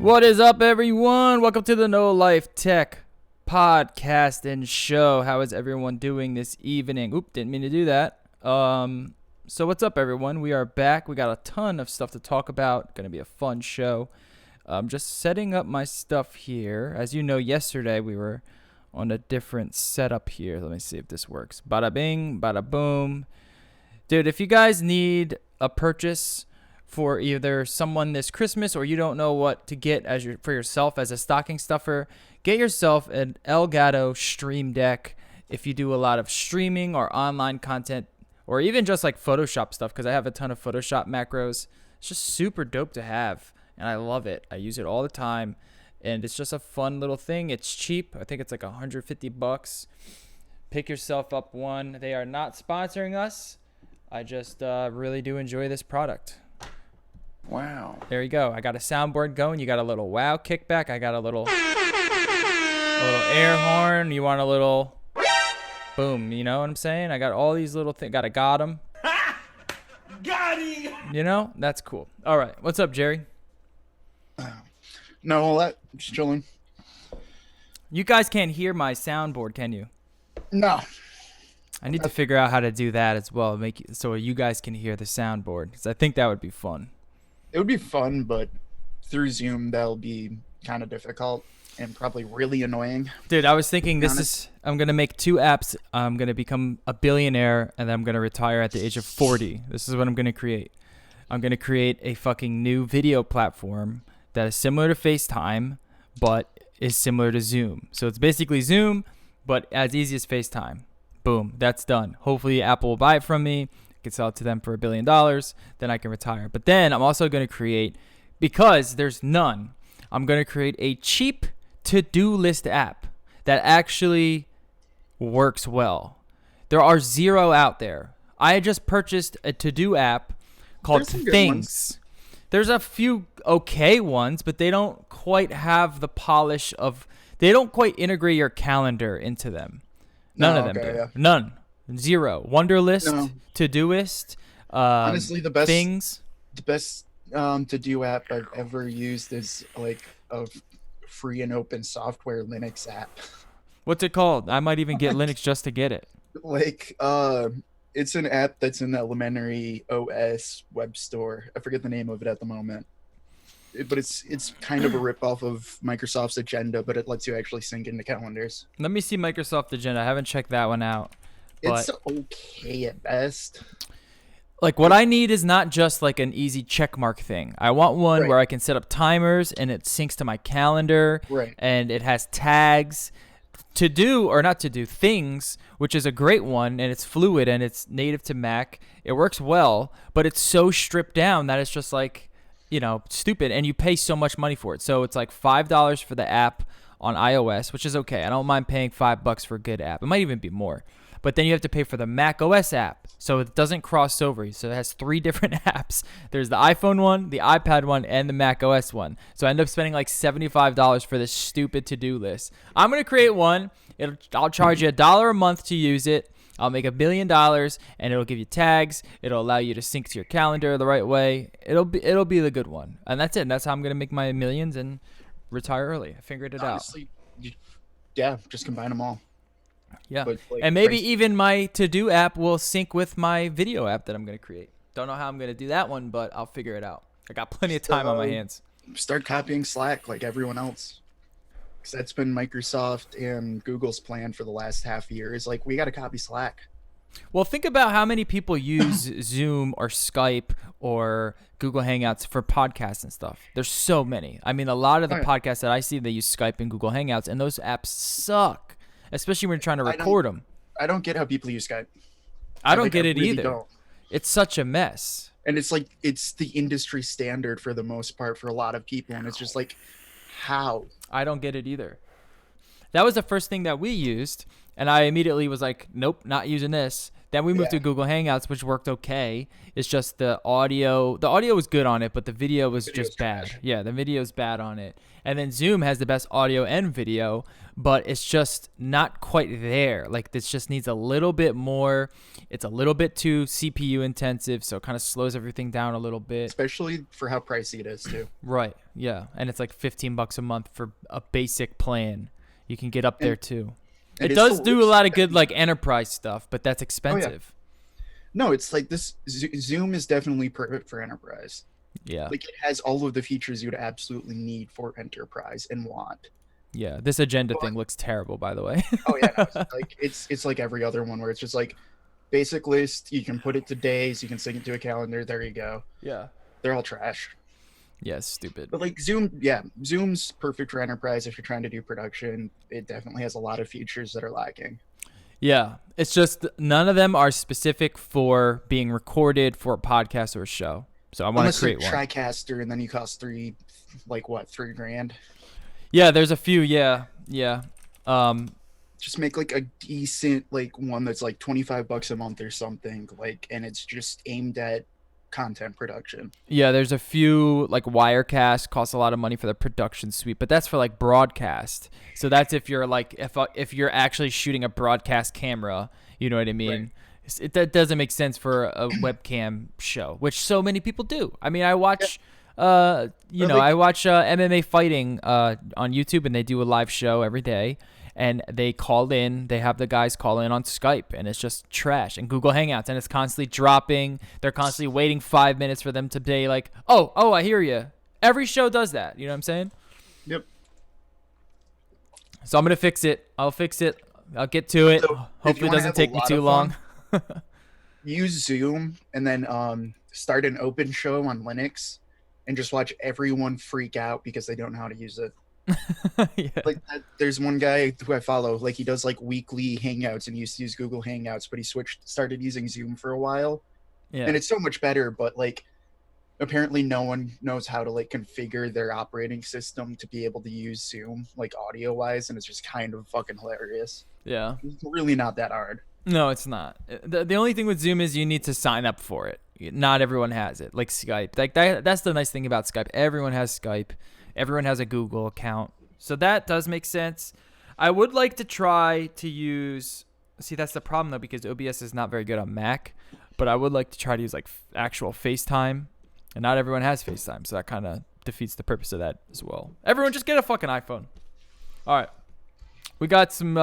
What is up, everyone? Welcome to the NoLife Tech podcast and show. How is everyone doing this evening? Oop, didn't mean to do that. So what's up, everyone? We are back. We got a ton of stuff to talk about. Going to be a fun show. Just setting up my stuff here. As you know, yesterday we were on a different setup here. Let me see if this works. Bada bing, bada boom. Dude, if you guys need a purchase for either someone this Christmas or you don't know what to get for yourself as a stocking stuffer, get yourself an Elgato Stream Deck if you do a lot of streaming or online content or even just like Photoshop stuff, because I have a ton of Photoshop macros. It's just super dope to have, and I love it. I use it all the time, and it's just a fun little thing. It's cheap. I think it's like $150. Pick yourself up one. They are not sponsoring us. I just really do enjoy this product. Wow. There you go. I got a soundboard going. You got a little wow kickback. I got a little air horn. You want a little boom. You know what I'm saying? I got all these little things. Got him. Got him. You know? That's cool. All right. What's up, Jerry? No, just chilling. You guys can't hear my soundboard, can you? No. I need to figure out how to do that as well. So you guys can hear the soundboard, because I think that would be fun. It would be fun, but through Zoom, that'll be kind of difficult and probably really annoying. Dude, I was thinking I'm going to make 2 apps. I'm going to become a billionaire, and then I'm going to retire at the age of 40. This is what I'm going to create. I'm going to create a fucking new video platform that is similar to FaceTime, but is similar to Zoom. So it's basically Zoom, but as easy as FaceTime. Boom, that's done. Hopefully Apple will buy it from me. I can sell it to them for $1 billion. Then I can retire. But then I'm also going to create, because there's none, I'm going to create a cheap to-do list app that actually works well. There are 0 out there. I just purchased a to-do app called Things. There's a few okay ones, but they don't quite have the polish of, they don't quite integrate your calendar into them. None of them do. Yeah. None. 0. Wunderlist, no. Todoist, honestly, the best Things. The best to-do app I've ever used is like a free and open software Linux app. What's it called? I might even get Linux just to get it. Like, it's an app that's in the Elementary OS web store. I forget the name of it at the moment. But it's kind of a ripoff of Microsoft's Agenda, but it lets you actually sync into calendars. Let me see Microsoft Agenda. I haven't checked that one out. It's okay at best. Like, what I need is not just like an easy checkmark thing. I want one where I can set up timers and it syncs to my calendar. Right. And it has tags to do or not to do things, which is a great one, and it's fluid and it's native to Mac. It works well, but it's so stripped down that it's just like, you know, stupid, and you pay so much money for it. So it's like $5 for the app on iOS, which is okay. I don't mind paying $5 for a good app. It might even be more. But then you have to pay for the Mac OS app, so it doesn't cross over. So it has 3 different apps. There's the iPhone one, the iPad one, and the Mac OS one. So I end up spending like $75 for this stupid to-do list. I'm going to create one. I'll charge you $1 a month to use it. I'll make $1 billion, and it'll give you tags. It'll allow you to sync to your calendar the right way. It'll be the good one. And that's it. And that's how I'm going to make my millions and retire early. I figured it out. Yeah, just combine them all. Yeah, and maybe even my to-do app will sync with my video app that I'm going to create. Don't know how I'm going to do that one, but I'll figure it out. I got plenty of time on my hands. Start copying Slack like everyone else. Because that's been Microsoft and Google's plan for the last half year. Is like, we got to copy Slack. Well, think about how many people use Zoom or Skype or Google Hangouts for podcasts and stuff. There's so many. I mean, a lot of the podcasts that I see, they use Skype and Google Hangouts, and those apps suck. Especially when you're trying to record them. I don't get how people use Skype. I don't get it either. It's such a mess. And it's like, it's the industry standard for the most part for a lot of people. And it's just like, how? I don't get it either. That was the first thing that we used. And I immediately was like, nope, not using this. Then we moved to Google Hangouts, which worked okay. It's just the audio was good on it, but the video was just bad. Yeah, the video's bad on it. And then Zoom has the best audio and video, but it's just not quite there. Like this just needs a little bit more. It's a little bit too CPU intensive, so it kind of slows everything down a little bit. Especially for how pricey it is too. Right. Yeah. And it's like $15 a month for a basic plan. You can get up there too. It does do a lot of good like enterprise stuff, but that's expensive. No, it's like this Zoom is definitely perfect for enterprise. Yeah. Like it has all of the features you'd absolutely need for enterprise and want. Yeah. This agenda thing looks terrible, by the way. Oh yeah, no, it's like every other one where it's just like basic list. You can put it to days. You can sync it to a calendar. There you go. Yeah. They're all trash. Yeah, stupid. But like Zoom's perfect for enterprise if you're trying to do production. It definitely has a lot of features that are lacking. Yeah, it's just none of them are specific for being recorded for a podcast or a show. So I want to create one. TriCaster, and then you cost $3,000. Yeah, there's a few. Yeah. Just make like a decent like one that's like $25 a month or something, like, and it's just aimed at content production. Yeah, there's a few like Wirecast costs a lot of money for the production suite, but that's for like broadcast. So that's if you're like if you're actually shooting a broadcast camera, you know what I mean? Right. That doesn't make sense for a webcam show, which so many people do. I mean, I watch I watch MMA fighting on YouTube, and they do a live show every day. And they call in, they have the guys call in on Skype, and it's just trash. And Google Hangouts, and it's constantly dropping. They're constantly waiting 5 minutes for them to be like, oh, I hear you. Every show does that. You know what I'm saying? Yep. So I'm going to fix it. I'll fix it. I'll get to it. So hopefully it doesn't take me too long. Use Zoom and then start an open show on Linux and just watch everyone freak out because they don't know how to use it. Yeah. Like there's one guy who I follow, like he does like weekly hangouts and he used to use Google Hangouts, but he started using Zoom for a while. Yeah. And it's so much better, but like apparently no one knows how to like configure their operating system to be able to use Zoom like audio wise, and it's just kind of fucking hilarious. Yeah. It's really not that hard. No, it's not. The only thing with Zoom is you need to sign up for it. Not everyone has it, like Skype. Like that's the nice thing about Skype. Everyone has Skype. Everyone has a Google account. So that does make sense. I would like to try to use... See, that's the problem, though, because OBS is not very good on Mac. But I would like to try to use, like, actual FaceTime. And not everyone has FaceTime, so that kind of defeats the purpose of that as well. Everyone, just get a fucking iPhone. All right. We got some...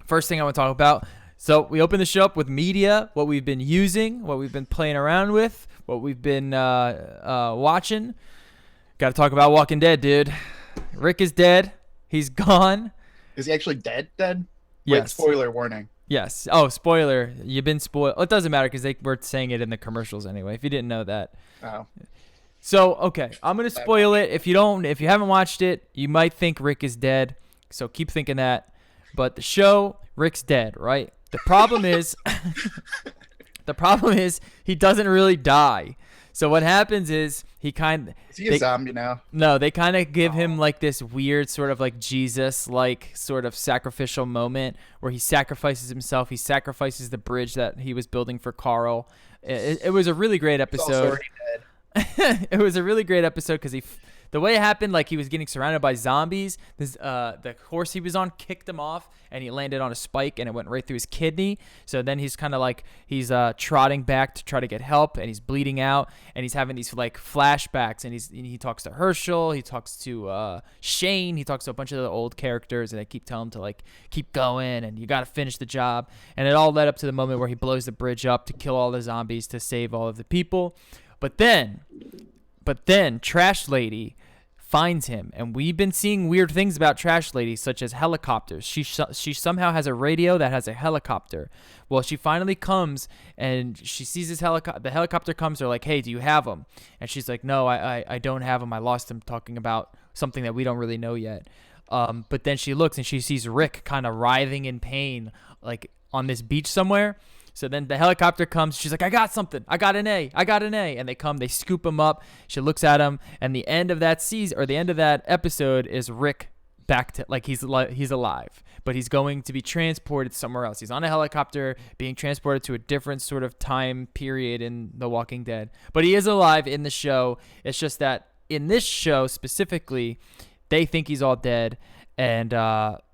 First thing I want to talk about. So we opened the show up with media, what we've been using, what we've been playing around with, what we've been watching. Got to talk about Walking Dead, dude. Rick is dead. He's gone. Is he actually dead? Yes. Wait, spoiler warning. Yes. Oh, spoiler. You've been spoiled. It doesn't matter because they were saying it in the commercials anyway, if you didn't know that. Oh. So, okay. I'm going to spoil it. If you haven't watched it, you might think Rick is dead. So keep thinking that. But the show, Rick's dead, right? The problem is he doesn't really die. So what happens is is he a zombie now? No, they kind of give him like this weird sort of like Jesus-like sort of sacrificial moment where he sacrifices himself. He sacrifices the bridge that he was building for Carl. It was a really great episode. It was a really great episode because the way it happened, like he was getting surrounded by zombies. The horse he was on kicked him off, and he landed on a spike, and it went right through his kidney. So then he's kind of like he's trotting back to try to get help, and he's bleeding out, and he's having these like flashbacks, and he talks to Herschel, he talks to Shane, he talks to a bunch of the old characters, and they keep telling him to like keep going, and you got to finish the job. And it all led up to the moment where he blows the bridge up to kill all the zombies to save all of the people. But then Trash Lady finds him, and we've been seeing weird things about Trash Lady, such as helicopters. She somehow has a radio that has a helicopter. Well, she finally comes, and she sees this helicopter. The helicopter comes. They're like, "Hey, do you have him?" And she's like, "No, I don't have him. I lost him." Talking about something that we don't really know yet. But then she looks, and she sees Rick kind of writhing in pain, like on this beach somewhere. So then the helicopter comes. She's like, I got something. I got an A. And they come, they scoop him up. She looks at him. And the end of that season, or the end of that episode, is Rick back to, like, he's alive. But he's going to be transported somewhere else. He's on a helicopter being transported to a different sort of time period in The Walking Dead. But he is alive in the show. It's just that in this show specifically, they think he's all dead. and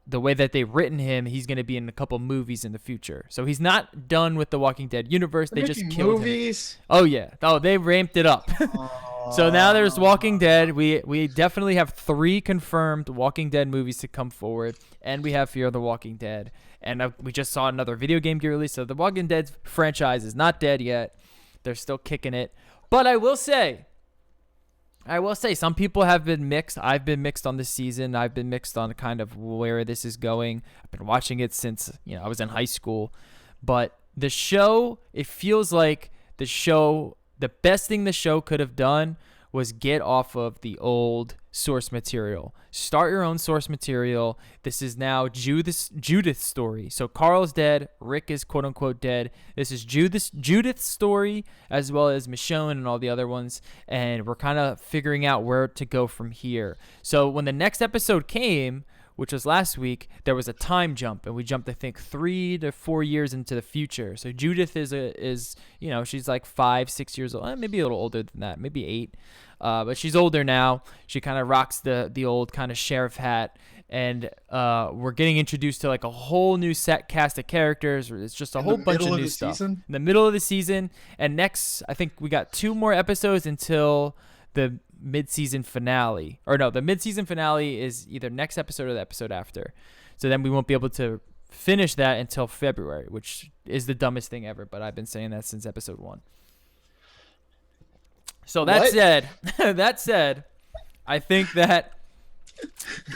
the way that they've written him, he's going to be in a couple movies in the future. So he's not done with the Walking Dead universe. They just killed movies. him. Oh yeah. Oh, they ramped it up. So now there's Walking Dead. We definitely have 3 confirmed Walking Dead movies to come forward, and we have Fear of the Walking Dead. And we just saw another video game get released. So the Walking Dead franchise is not dead yet. They're still kicking it. But I will say, some people have been mixed. I've been mixed on this season. I've been mixed on kind of where this is going. I've been watching it since I was in high school. But the show, it feels like the best thing the show could have done was get off of the old source material. Start your own source material. This is now Judith's story. So Carl's dead. Rick is quote unquote dead. This is Judith's story, as well as Michonne and all the other ones. And we're kind of figuring out where to go from here. So when the next episode came, which was last week, there was a time jump, and we jumped, I think, 3 to 4 years into the future. So Judith is she's like 5, 6 years old, maybe a little older than that, maybe 8, but she's older now. She kind of rocks the old kind of sheriff hat, and we're getting introduced to like a whole new cast of characters. It's just a whole bunch of new stuff in the middle of the season. And next, I think we got 2 more episodes until the mid-season finale. Or no, the mid-season finale is either next episode or the episode after. So then we won't be able to finish that until February, which is the dumbest thing ever, but I've been saying that since episode 1. So that said, I think that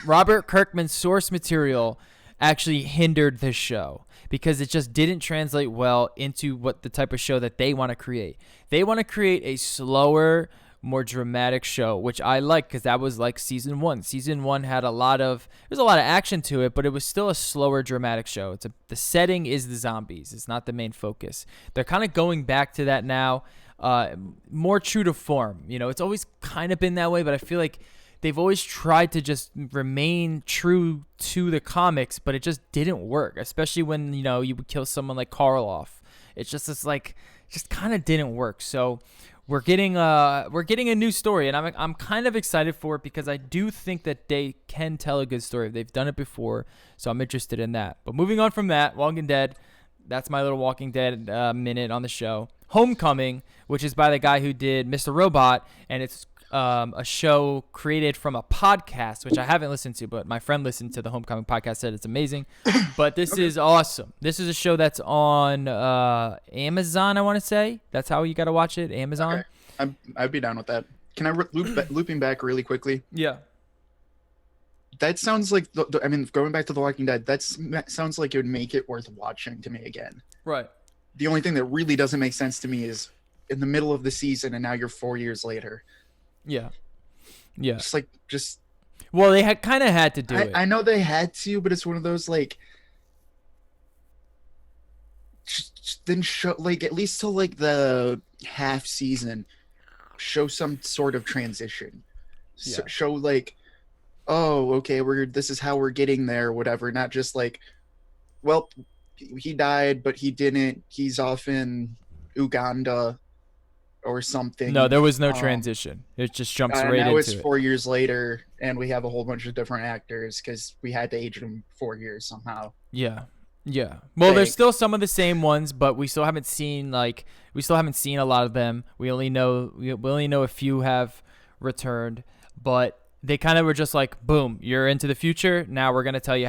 Robert Kirkman's source material actually hindered this show, because it just didn't translate well into what the type of show that they want to create. They want to create a slower, more dramatic show, which I like, because that was like season 1. Season 1 had a lot of action to it, but it was still a slower, dramatic show. The setting is the zombies. It's not the main focus. They're kind of going back to that now, more true to form. It's always kind of been that way, but I feel like they've always tried to just remain true to the comics, but it just didn't work, especially when, you would kill someone like Carl off. It's just just kind of didn't work. So we're getting a new story, and I'm kind of excited for it, because I do think that they can tell a good story. They've done it before, so I'm interested in that. But moving on from that, Walking Dead, that's my little Walking Dead minute on the show. Homecoming, which is by the guy who did Mr. Robot, and it's a show created from a podcast, which I haven't listened to, but my friend listened to the Homecoming podcast, said it's amazing. But this is awesome. This is a show that's on Amazon, I want to say. That's how you got to watch it, Amazon. Okay. I'd be down with that. Can I looping back really quickly? Yeah. That sounds like, going back to The Walking Dead, that sounds like it would make it worth watching to me again. Right. The only thing that really doesn't make sense to me is in the middle of the season, and now you're 4 years later. Yeah. Well, they kind of had to do it. I know they had to, but it's one of those then show at least till the half season, show some sort of transition. Yeah. Show oh, okay, this is how we're getting there, whatever. Not just well, he died, but he didn't. He's off in Uganda or something. No, there was no transition. It just jumps right into it. Now it's 4 years later, and we have a whole bunch of different actors because we had to age them 4 years somehow. Yeah. Well, there's still some of the same ones, but we still haven't seen a lot of them. We only know a few have returned, but they kind of were just like, boom, you're into the future. Now we're gonna tell you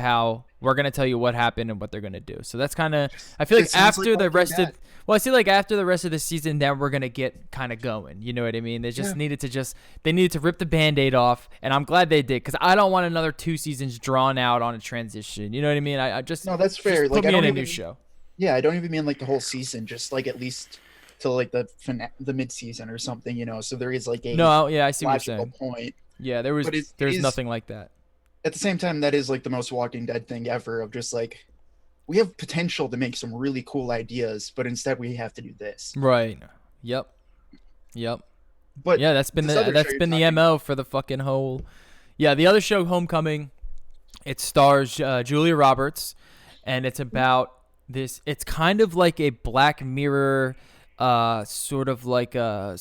what happened and what they're gonna do. So that's kind of, I feel like after the rest of, well, I feel like after the rest of the season, then we're gonna get kind of going. You know what I mean? They just needed to rip the Band-Aid off, and I'm glad they did, because I don't want another 2 seasons drawn out on a transition. You know what I mean? No, that's fair. Just put me in a new show. Yeah, I don't even mean the whole season, just at least till the mid-season or something. So there is a I see what you're saying. Point. Yeah, there's nothing like that. At the same time, that is the most Walking Dead thing ever, of just we have potential to make some really cool ideas, but instead we have to do this. Right. Yep. But yeah, that's been the MO for the fucking whole. Yeah, the other show, Homecoming, it stars Julia Roberts, and it's about this. It's kind of like a Black Mirror, sort of like a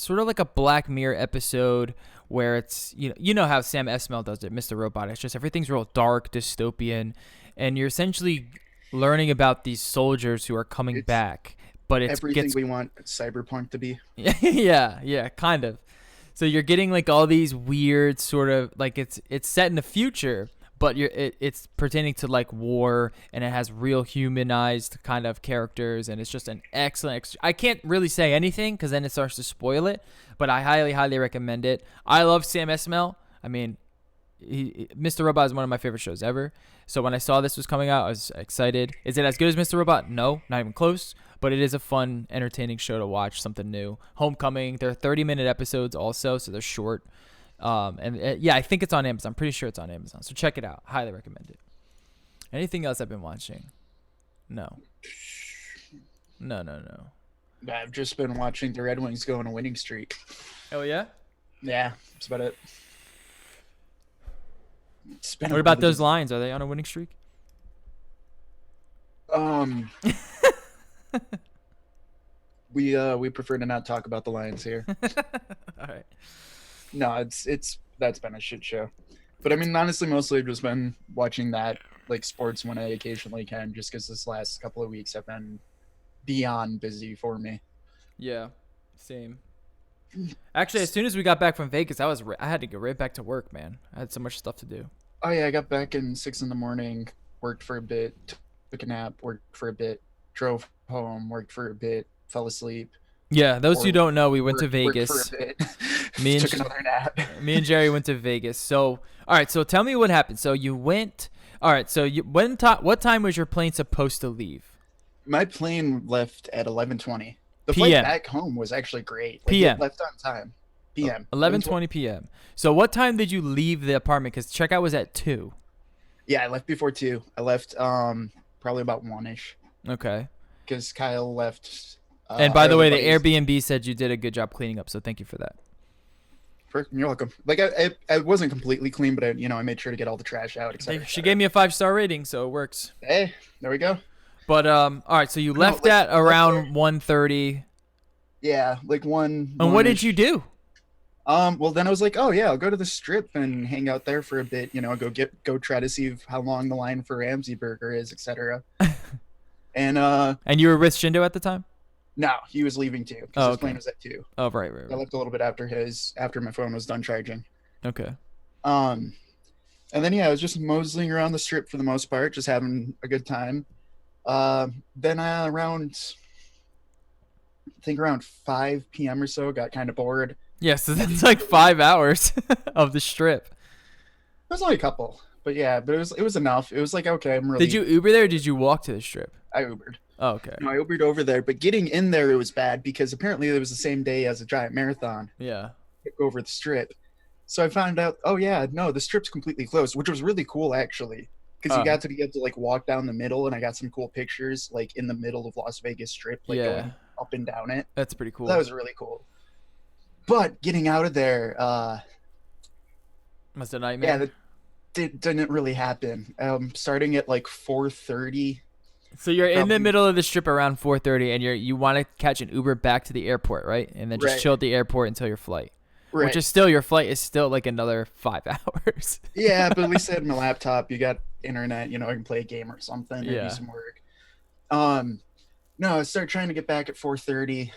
Black Mirror episode where it's you know how Sam Esmail does it, Mr. Robot. It's just everything's real dark, dystopian, and you're essentially learning about these soldiers who are coming It's back. But it everything gets we want Cyberpunk to be. yeah, kind of. So you're getting like all these weird sort of like it's set in the future, but it's pertaining to like war, and it has real humanized kind of characters, and it's just an excellent. I can't really say anything because then it starts to spoil it, but I highly recommend it. I love Sam Esmail. I mean, Mr. Robot is one of my favorite shows ever. So when I saw this was coming out, I was excited. Is it as good as Mr. Robot? No, not even close. But it is a fun, entertaining show to watch. Something new. Homecoming. They're 30-minute episodes also, so they're short. Yeah, I think it's on Amazon. I'm pretty sure it's on Amazon. So check it out. Highly recommend it. Anything else I've been watching? No. I've just been watching the Red Wings go on a winning streak. Oh yeah. Yeah, that's about it. What about those Lions? Are they on a winning streak? We prefer to not talk about the Lions here. All right. No, that's been a shit show. But I mean, honestly, mostly I've just been watching that, like, sports when I occasionally can, just because this last couple of weeks have been beyond busy for me. Yeah, same. Actually, as soon as we got back from Vegas, I had to go right back to work, man. I had so much stuff to do. Oh yeah, I got back in 6 a.m, worked for a bit, took a nap, worked for a bit, drove home, worked for a bit, fell asleep. Yeah, those who don't know, we went to Vegas. Worked for a bit, Me and took another nap. Me and Jerry went to Vegas. So, all right. So tell me what happened. So you went. All right. So what time was your plane supposed to leave? My plane left at 11:20. The PM. flight back home was actually great. Like, PM. It left on time. PM. 11:20 p.m. So what time did you leave the apartment? Because checkout was at 2. Yeah, I left before 2. I left probably about 1-ish. Okay. Because Kyle left. And by the way, the Airbnb said you did a good job cleaning up, so thank you for that. You're welcome. Like I wasn't completely clean, but I made sure to get all the trash out. She gave me a 5-star rating, so it works. Hey, there we go. But all right. So you left at around 1:30. Yeah, like one. And what did you do? Well, then I was like, oh yeah, I'll go to the Strip and hang out there for a bit. Go try to see how long the line for Ramsay Burger is, etc. And you were with Shindo at the time? No, he was leaving too because his plane was at 2. Oh, right. I left a little bit after my phone was done charging. Okay. And then I was just moseying around the Strip for the most part, just having a good time. Then around 5 p.m. or so, got kind of bored. Yeah, so that's like 5 hours of the Strip. It was only a couple, but it was enough. It was like, okay, I'm really. Did you Uber there or did you walk to the Strip? I Ubered. Oh, okay. No, I Ubered over there, but getting in there, it was bad because apparently it was the same day as a giant marathon. Yeah. Over the Strip. So I found out, oh yeah, no, the Strip's completely closed, which was really cool actually. Because you got to be able to like walk down the middle, and I got some cool pictures like in the middle of Las Vegas Strip, like going up and down it. That's pretty cool. That was really cool. But getting out of there, was a nightmare. Yeah, that didn't really happen. Starting at like 4:30. So you're in the middle of the Strip around 4:30, and you want to catch an Uber back to the airport, right? And then just chill at the airport until your flight. Right. Which is still, your flight is still like another 5 hours. Yeah, but at least I had my laptop. You got internet, I can play a game or something, or do some work. No, I started trying to get back at 4:30.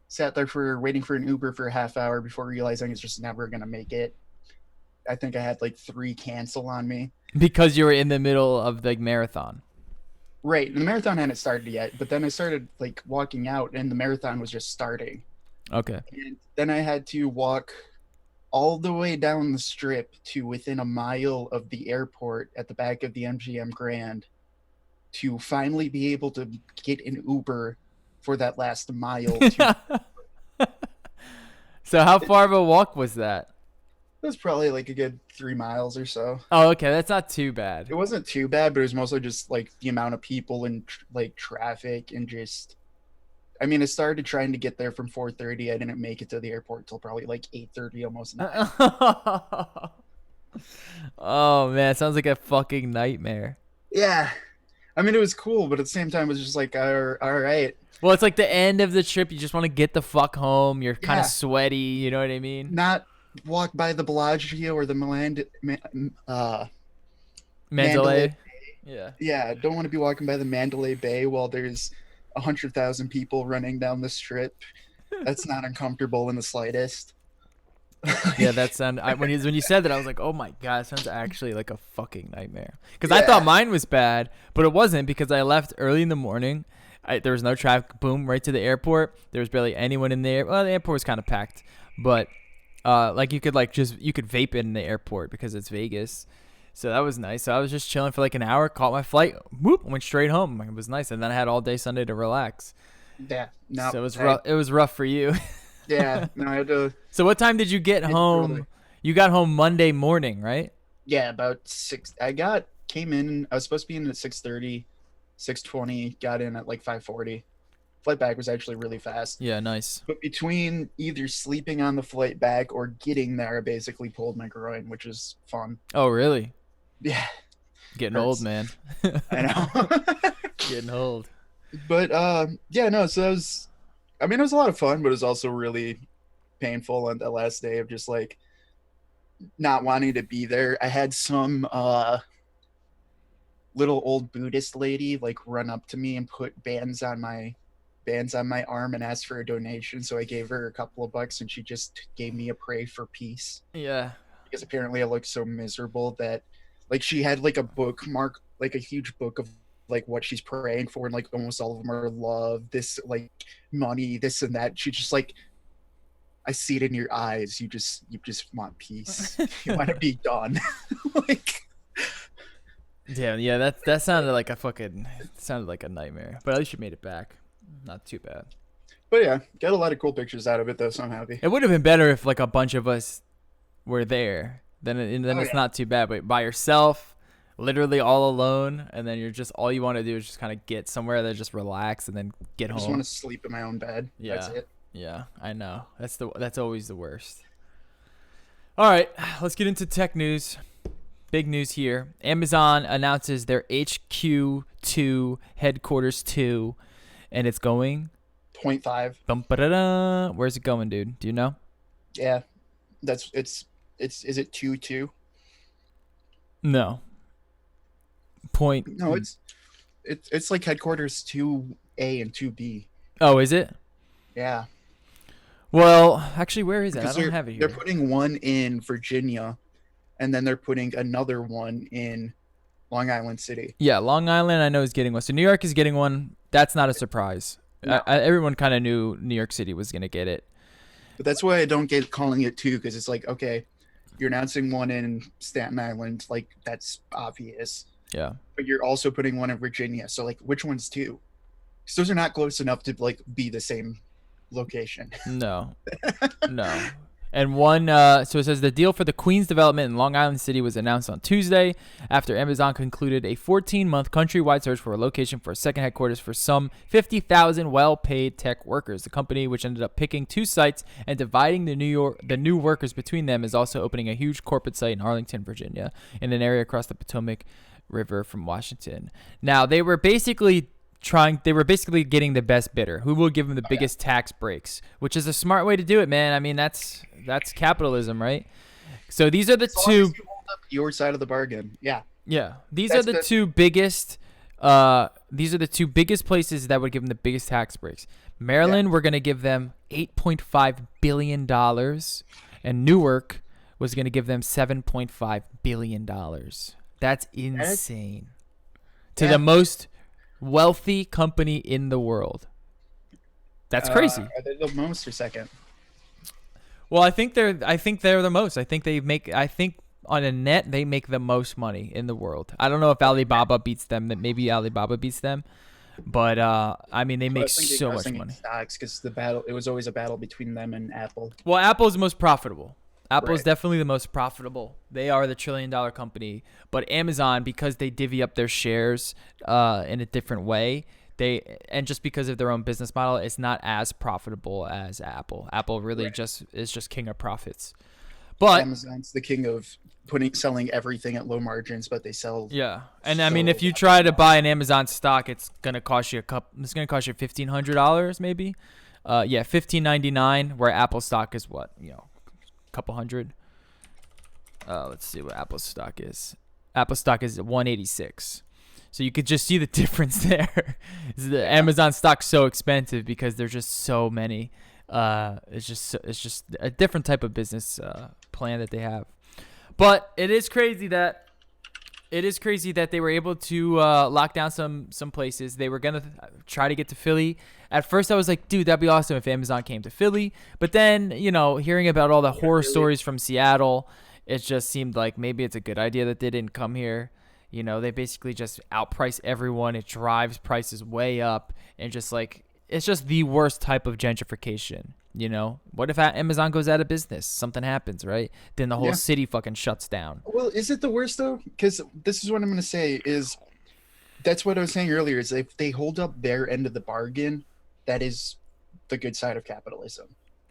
Sat there waiting for an Uber for a half hour before realizing it's just never gonna make it. I think I had like 3 cancel on me. Because you were in the middle of the marathon. Right. The marathon hadn't started yet, but then I started like walking out and the marathon was just starting. Okay. And then I had to walk all the way down the Strip to within a mile of the airport at the back of the MGM Grand to finally be able to get an Uber for that last mile. So how far of a walk was that? It was probably like a good 3 miles or so. Oh, okay. That's not too bad. It wasn't too bad, but it was mostly just like the amount of people and like traffic and just... I mean, I started trying to get there from 4:30. I didn't make it to the airport till probably like 8:30, almost 9. Oh, man. It sounds like a fucking nightmare. Yeah. I mean, it was cool, but at the same time, it was just like, all right. Well, it's like the end of the trip. You just want to get the fuck home. You're kind of sweaty. You know what I mean? Not walk by the Bellagio or the Mandalay. Mandalay. Yeah. Yeah, don't want to be walking by the Mandalay Bay while there's 100,000 people running down the strip. That's not uncomfortable in the slightest. Yeah, that sound. When you said that, I was like, "Oh my god, it sounds actually like a fucking nightmare." Because I thought Yeah, mine was bad, but it wasn't because I left early in the morning. There was no traffic. Boom, right to the airport. There was barely anyone in there. Well, the airport was kind of packed, but like you could you could vape in the airport because it's Vegas. So that was nice. So I was just chilling for like an hour, caught my flight, whoop, went straight home. It was nice, and then I had all day Sunday to relax. yeah, no, So it was rough. It was rough for you. yeah, no, I had to. So what time did you get home? You got home Monday morning, right? Yeah, about 6. Came in. I was supposed to be in at 6:30, 6:20. Got in at like 5:40. Flight back was actually really fast. Yeah, nice. But between either sleeping on the flight back or getting there, I basically pulled my groin, which is fun. Oh, really? Yeah, Getting hurts. old, man. I know. Getting old. But yeah, no. So that was. I mean, it was a lot of fun, but it was also really painful on that last day of just like not wanting to be there. I had some little old Buddhist lady like run up to me and put bands on my arm and asked for a donation. So I gave her a couple of bucks and she just gave me a pray for peace. Yeah. Because apparently I looked so miserable that like she had like a bookmark, like a huge book of like what she's praying for, and like almost all of them are love, this like money, this and that. She just like, I see it in your eyes. You just want peace. You want to be done. Like, Yeah. That sounded like sounded like a nightmare. But at least you made it back. Not too bad. but yeah, got a lot of cool pictures out of it though, so I'm happy. It would have been better if like a bunch of us were there. Then Oh it's yeah, not too bad. But by yourself, literally all alone, and then you're just all you want to do is just kind of get somewhere that just relax and then get I just want home. to sleep in my own bed. That's Yeah. it. Yeah, I know. That's always the worst. All right, let's get into tech news. Big news here. Amazon announces their HQ2 headquarters 2, and it's going. 0.5. Where's it going, dude? Do you know? Yeah, that's it's. Is it 2.2? No. Point. No, it's like headquarters 2A and 2B. Oh, is it? Yeah, Well, actually, where is it? I because don't have it they're here. putting one in Virginia, and then they're putting another one in Long Island City. Yeah, Long Island, I know is getting one. So New York is getting one. That's not a surprise. No, Everyone kind of knew New York City was gonna get it. but that's why I don't get calling it two, because it's like, okay, you're announcing one in Staten Island, like that's obvious, Yeah. but you're also putting one in Virginia. So like, which one's two? Because those are not close enough to like be the same location. No. No. And so it says the deal for the Queens development in Long Island City was announced on Tuesday after Amazon concluded a 14-month countrywide search for a location for a second headquarters for some 50,000 well-paid tech workers. The company, which ended up picking 2 sites and dividing the new workers between them, is also opening a huge corporate site in Arlington, Virginia, in an area across the Potomac River from Washington. Now, they were basically getting the best bidder who will give them the biggest tax breaks, which is a smart way to do it, man. I mean, that's capitalism, right? So these are the As long two. as you hold up your side of the bargain. Yeah, Yeah, these are that's the the two biggest. These are the two biggest places that would give them the biggest tax breaks. Maryland, we're gonna give them $8.5 billion, and Newark was gonna give them $7.5 billion. That's insane. To yeah. the most wealthy company in the world. That's crazy. Are they the most or second? Well, I think they're the most. I think on a net they make the most money in the world. I don't know if Alibaba beats them. That maybe Alibaba beats them, but I mean they make so much money. Stocks, because the battle, it was always a battle between them and Apple. Well, Apple's the most profitable. Apple's Right. definitely the most profitable. They are the trillion-dollar company. But Amazon, because they divvy up their shares in a different way, and just because of their own business model, it's not as profitable as Apple. Apple really Right. is just king of profits. But Amazon's the king of selling everything at low margins, but they sell. yeah, and I mean, So if you try to buy an Amazon stock, it's gonna cost you $1,500 maybe. Yeah, $15.99. Where Apple stock is what, couple hundred. Let's see what Apple's stock is. Apple stock is at 186. So you could just see the difference there. The Amazon stock's so expensive because there's just so many. It's just a different type of business plan that they have. But it is crazy that they were able to lock down some places. They were gonna try to get to Philly. At first, I was like, dude, that'd be awesome if Amazon came to Philly. But then, hearing about all the horror stories from Seattle, it just seemed like maybe it's a good idea that they didn't come here. They basically just outprice everyone. It drives prices way up, and just like it's just the worst type of gentrification. What if Amazon goes out of business? Something happens, right? Then the whole city fucking shuts down. Well, is it the worst though? Because this is what I'm going to say is that's what I was saying earlier is if they hold up their end of the bargain, that is the good side of capitalism.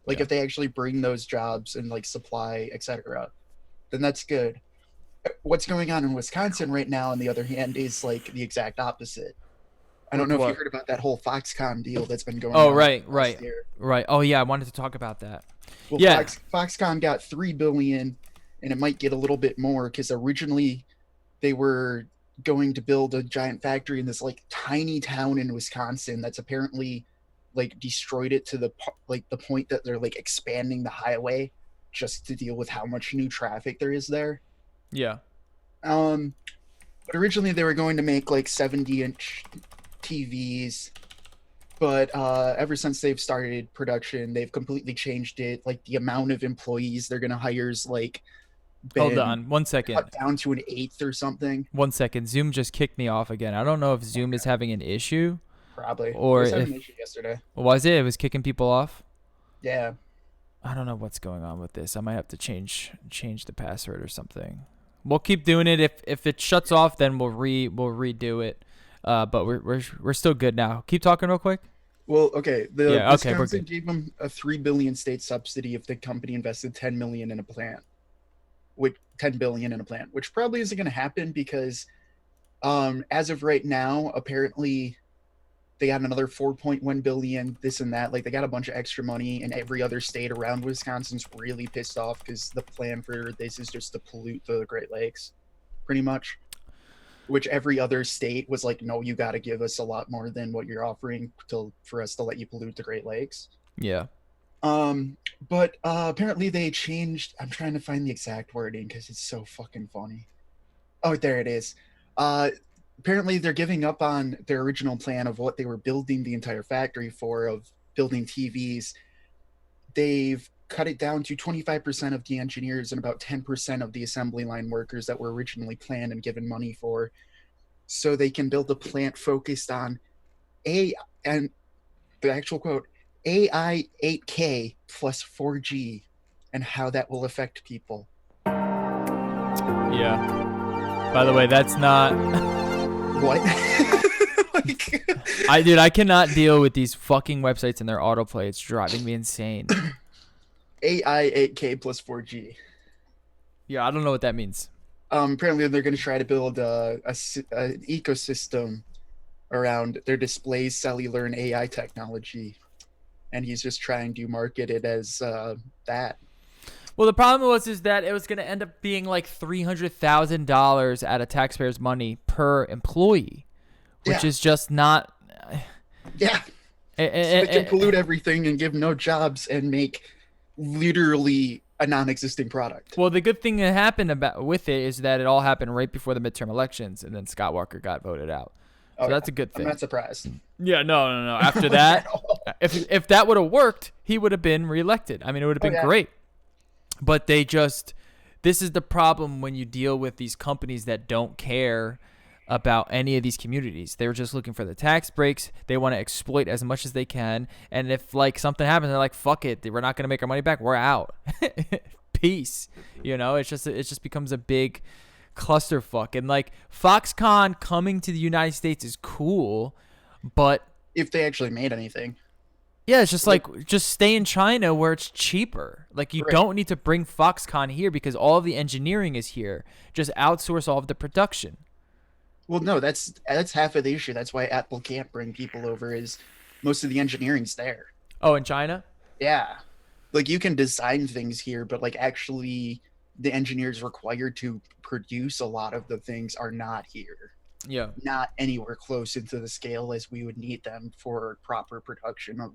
Like if they actually bring those jobs and like supply, etc., then that's good. What's going on in Wisconsin right now, on the other hand, is like the exact opposite. I don't know if you heard about that whole Foxconn deal that's been going on. Oh, right. Oh, yeah, I wanted to talk about that. Well, yeah. Foxconn got $3 billion, and it might get a little bit more because originally they were going to build a giant factory in this like tiny town in Wisconsin that's apparently like destroyed it to the point that they're like expanding the highway just to deal with how much new traffic there is there. Yeah. But originally they were going to make like 70-inch TVs, but ever since they've started production, they've completely changed it. Like the amount of employees they're gonna hire is like hold on 1 second, cut down to an eighth or something. 1 second. Zoom just kicked me off again. I don't know if Zoom is having an issue. Probably. Or it was having an issue yesterday. Was it? It was kicking people off. Yeah. I don't know what's going on with this. I might have to change the password or something. We'll keep doing it. If it shuts off, then we'll redo it. But we're still good now. Keep talking real quick. Well, okay. Wisconsin gave them a $3 billion state subsidy if the company invested $10 billion in a plant, which probably isn't going to happen because, as of right now, apparently they got another $4.1 billion, this and that. Like they got a bunch of extra money, and every other state around Wisconsin's really pissed off because the plan for this is just to pollute the Great Lakes, pretty much. Which every other state was like, no, you got to give us a lot more than what you're offering for us to let you pollute the Great Lakes. Yeah. But apparently they changed. I'm trying to find the exact wording because it's so fucking funny. Oh, there it is. Apparently they're giving up on their original plan of what they were building the entire factory for, of building TVs. They've cut it down to 25% of the engineers and about 10% of the assembly line workers that were originally planned and given money for, so they can build a plant focused on and the actual quote, AI 8K plus 4G and how that will affect people. Yeah. By the way, that's not what? I cannot deal with these fucking websites and their autoplay. It's driving me insane. AI 8K plus 4G. Yeah, I don't know what that means. Apparently they're going to try to build an ecosystem around their displays, cellular, and AI technology. And he's just trying to market it as that. Well, the problem is that it was going to end up being like $300,000 out of taxpayers' money per employee, which is just not. Yeah. So they can pollute everything and give no jobs and make literally a non-existing product. Well, the good thing that happened with it is that it all happened right before the midterm elections, and then Scott Walker got voted out. So that's a good thing. I'm not surprised. Yeah, no. After that, if that would have worked, he would have been reelected. I mean, it would have been great. But this is the problem when you deal with these companies that don't care about any of these communities. They're just looking for the tax breaks. They want to exploit as much as they can. And if like something happens, they're like, fuck it. We're not going to make our money back. We're out. Peace. It just becomes a big clusterfuck. And like Foxconn coming to the United States is cool, but if they actually made anything. Yeah, it's just just stay in China where it's cheaper. Like you don't need to bring Foxconn here because all of the engineering is here. Just outsource all of the production. Well, no, that's half of the issue. That's why Apple can't bring people over, is most of the engineering's there. Oh, in China? Yeah. like you can design things here, but like actually the engineers required to produce a lot of the things are not here, Yeah. not anywhere close into the scale as we would need them for proper production of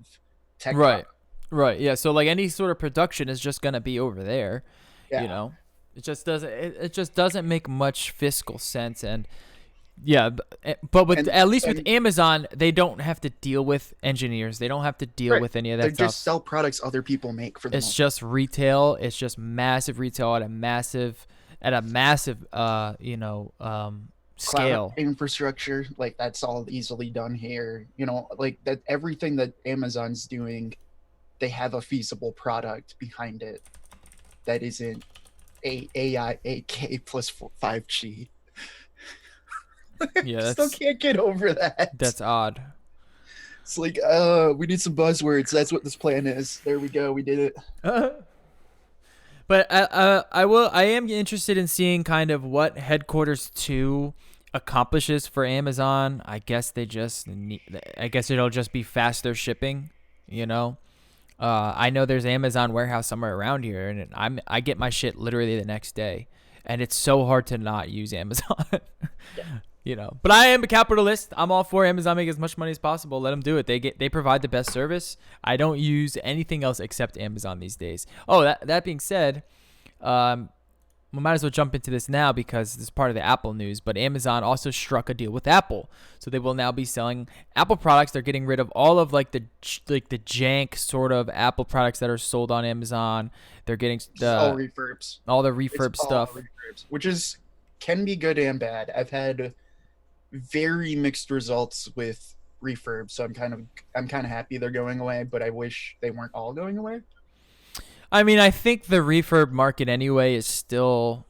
tech Right. products. Right. Yeah. So like any sort of production is just gonna be over there, you Yeah. know. It just doesn't make much fiscal sense. And yeah, but with and at least with and Amazon, they don't have to deal with engineers. They don't have to deal right, with any of they that just stuff. sell products other people make for the It's most part. just retail. It's just massive retail at a massive Cloud scale. infrastructure, like that's all easily done here. Like that everything that Amazon's doing, they have a feasible product behind it that isn't a AI 8K plus 5G. Yeah, Still can't get over that. that's odd. It's like, we need some buzzwords. That's what this plan is. There we go. We did it. But I am interested in seeing kind of what headquarters 2 accomplishes for Amazon. I guess it'll just be faster shipping, you know. I know there's Amazon warehouse somewhere around here, and I get my shit literally the next day, and it's so hard to not use Amazon. Yeah. You know, but I am a capitalist. I'm all for Amazon making as much money as possible. Let them do it. They provide the best service. I don't use anything else except Amazon these days. Oh, that being said, um, we might as well jump into this now because this is part of the Apple news. But Amazon also struck a deal with Apple, so they will now be selling Apple products. They're getting rid of all of the jank sort of Apple products that are sold on Amazon. They're getting It's all refurbs. all the It's refurb all stuff. refurbs, which is can be good and bad. I've had very mixed results with refurbs, so I'm kind of happy they're going away, but I wish they weren't all going away. I mean, I think the refurb market anyway is still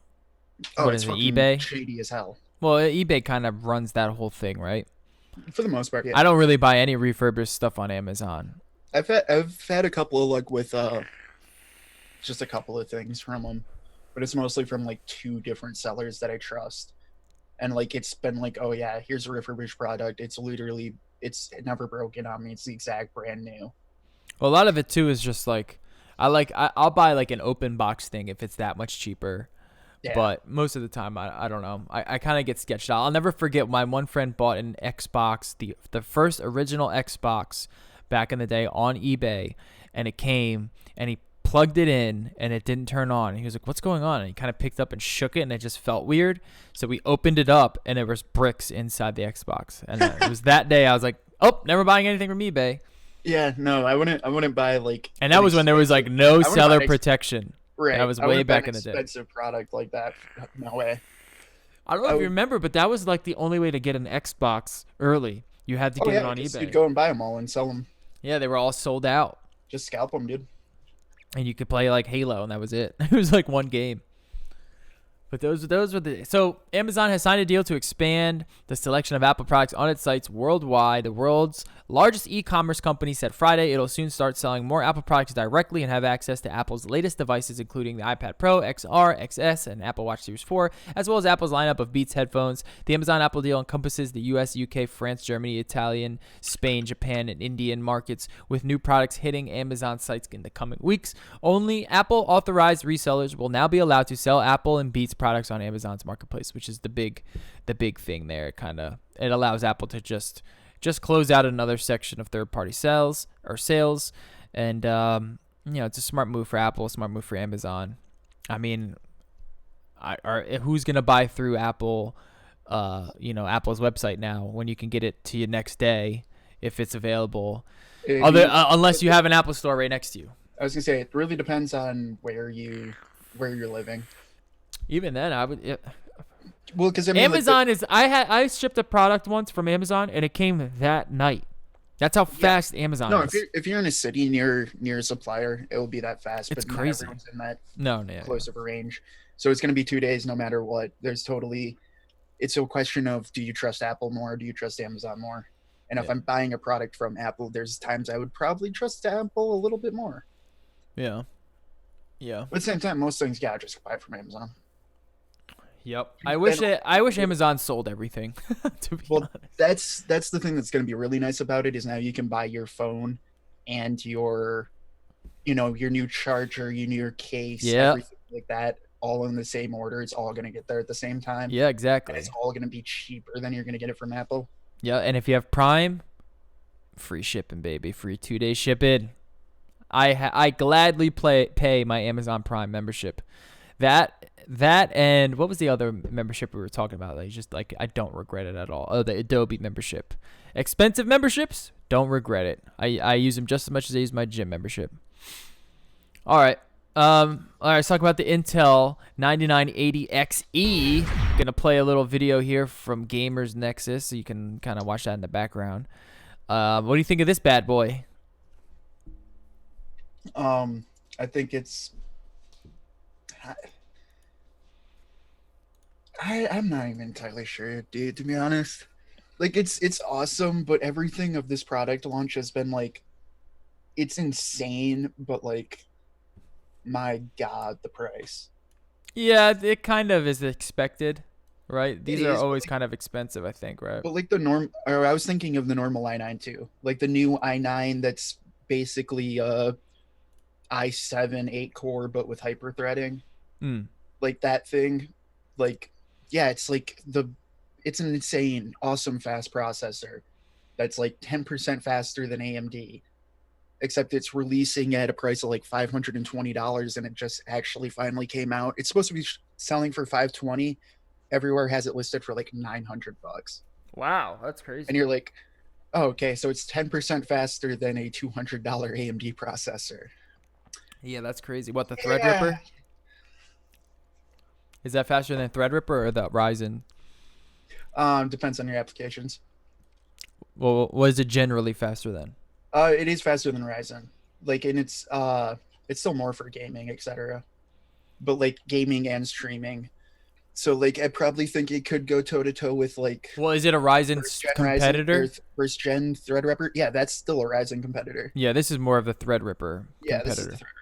Oh, what it's is it, fucking eBay? shady as hell Well, eBay kind of runs that whole thing, right? for the most part. Yeah, I don't really buy any refurbished stuff on Amazon. I've had a couple of luck with just a couple of things from them, but it's mostly from like two different sellers that I trust. And like it's been like, oh yeah, here's a refurbished product. It's never broken on me. It's the exact brand new. Well, a lot of it too is just like I'll buy like an open box thing if it's that much cheaper. Yeah. But most of the time, I don't know. I kind of get sketched out. I'll never forget my one friend bought an Xbox, the first original Xbox back in the day on eBay, and it came and he plugged it in and it didn't turn on. He was like, "What's going on?" And he kind of picked up and shook it and it just felt weird. So we opened it up and there was bricks inside the Xbox. And it was that day I was like, "Oh, never buying anything from eBay." Yeah, no, I wouldn't buy like And an that was when there was like expensive no I wouldn't buy seller an ex- protection. right. That was I way wouldn't buy back an in the day. expensive product like that. No way. I don't know I if you would, remember, but that was like the only way to get an Xbox early. You had to oh get it yeah, on because you'd eBay. go and buy them all and sell them. Yeah, they were all sold out. Just scalp them, dude. And you could play like Halo, and that was it. It was like one game. But those were the so Amazon has signed a deal to expand the selection of Apple products on its sites worldwide. The world's largest e-commerce company said Friday it'll soon start selling more Apple products directly and have access to Apple's latest devices, including the iPad Pro, XR, XS, and Apple Watch Series 4, as well as Apple's lineup of Beats headphones. The Amazon Apple deal encompasses the US, UK, France, Germany, Italian, Spain, Japan, and Indian markets, with new products hitting Amazon sites in the coming weeks. Only Apple authorized resellers will now be allowed to sell Apple and Beats products on Amazon's marketplace, which is the big thing there. It allows Apple to just close out another section of third-party sales, and it's a smart move for Apple, a smart move for Amazon. I mean, who's gonna buy through Apple, Apple's website now when you can get it to you next day if it's available, unless you have an Apple store right next to you. I was gonna say it really depends on where you're living. Even then, I would. Yeah. Well, because I mean, Amazon is. I shipped a product once from Amazon and it came that night. That's how fast Amazon no, is. if you're in a city near a supplier, it will be that fast. It's but not crazy. everyone's in that No, close of a range, so it's gonna be 2 days no matter what. It's a question of, do you trust Apple more or do you trust Amazon more? And if Yeah. I'm buying a product from Apple, there's times I would probably trust Apple a little bit more. Yeah. Yeah. But at the same time, most things, yeah, just buy from Amazon. Yep. I wish Amazon sold everything. To be Well, honest. that's the thing that's going to be really nice about it is now you can buy your phone and your your new charger, your new case, Yeah. everything like that, all in the same order. It's all going to get there at the same time. Yeah, And it's exactly. all going to be cheaper than you're going to get it from Apple. Yeah, and if you have Prime, free shipping, baby. Free 2-day shipping. I gladly pay my Amazon Prime membership. That and what was the other membership we were talking about? Like, just like, I don't regret it at all. Oh, the Adobe membership. Expensive memberships, don't regret it. I use them just as much as I use my gym membership. All right. Let's talk about the Intel 9980XE. Gonna play a little video here from Gamers Nexus, so you can kind of watch that in the background. What do you think of this bad boy? I think it's. I'm not even entirely sure, dude. To be honest, like it's awesome, but everything of this product launch has been like, it's insane. But like, my God, the price. Yeah, it kind of is expected, right? It These are is, always kind of expensive, I think, right? but like the norm. Or I was thinking of the normal i9 too, like the new i9 that's basically i7 8 core, but with hyper threading. Mm. Like that thing, like yeah, it's an insane, awesome, fast processor that's like 10% faster than AMD, except it's releasing at a price of like $520, and it just actually finally came out. It's supposed to be selling for 520. Everywhere has it listed for like $900, Wow, that's and crazy. you're like, oh, okay, so it's 10% faster than a $200 AMD processor. Yeah, that's crazy. What, the Yeah. Threadripper? Is that faster than Threadripper or the Ryzen? Depends on your applications. Well, what is it generally faster than? It is faster than Ryzen. Like, and it's still more for gaming, etc. But like gaming and streaming. So like, I probably think it could go toe to toe with like Well, is it a Ryzen first gen Ryzen or competitor? first gen Threadripper. Yeah, that's still a Ryzen competitor. Yeah, this is more of the Threadripper Yeah, this is the competitor. Threadripper.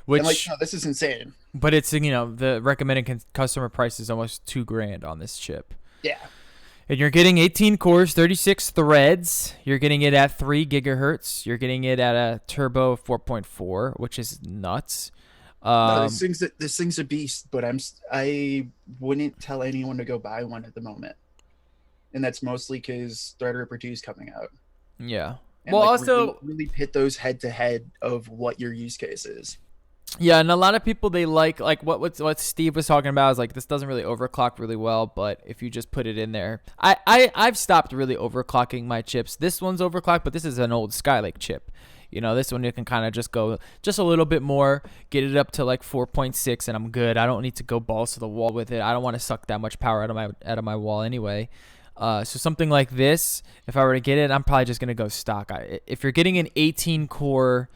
And like, Which, no, this is insane. but it's, the recommended customer price is almost $2,000 on this chip. Yeah. And you're getting 18 cores, 36 threads. You're getting it at 3 gigahertz. You're getting it at a turbo 4.4, which is nuts. No, this thing's a beast, but I wouldn't tell anyone to go buy one at the moment, and that's mostly because Threadripper 2 is coming out, Yeah. and Well, like really, also, really pit those head to head of what your use case is. yeah, and a lot of people, they like what Steve was talking about is like, this doesn't really overclock really well, but if you just put it in there, I've stopped really overclocking my chips. This one's overclocked, but this is an old Skylake chip. This one, you can kind of just go just a little bit more, get it up to like 4.6, and I'm good. I don't need to go balls to the wall with it. I don't want to suck that much power out of my wall anyway. So something like this, if I were to get it, I'm probably just gonna go stock. If you're getting an 18 core,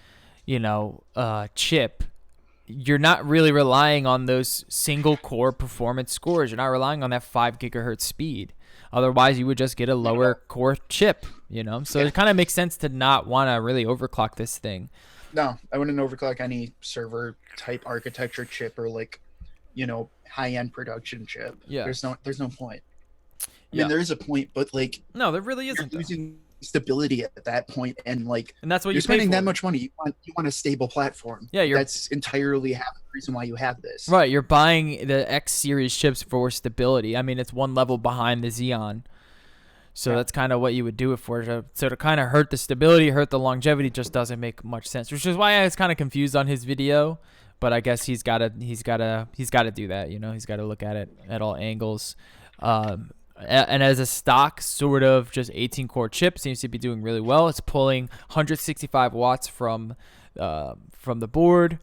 chip, you're not really relying on those single core performance scores. You're not relying on that 5 gigahertz speed. Otherwise, you would just get a lower core chip, So Yeah. it kind of makes sense to not want to really overclock this thing. No, I wouldn't overclock any server type architecture chip or like, high end production chip. Yeah. There's no point. I Yeah. mean, there is a point, but like, No, there really you're isn't, though. losing stability at that point, and like, And that's what you're you pay spending for. that much money. You want a stable platform. Yeah, that's entirely half the reason why you have this. Right, you're buying the X series chips for stability. I mean, it's one level behind the Xeon. So Yeah. that's kind of what you would do it for. So to kind of hurt the stability, hurt the longevity, just doesn't make much sense. Which is why I was kind of confused on his video. But I guess he's gotta do that. He's got to look at it at all angles. And as a stock sort of just 18 core chip, seems to be doing really well. It's pulling 165 watts from the board.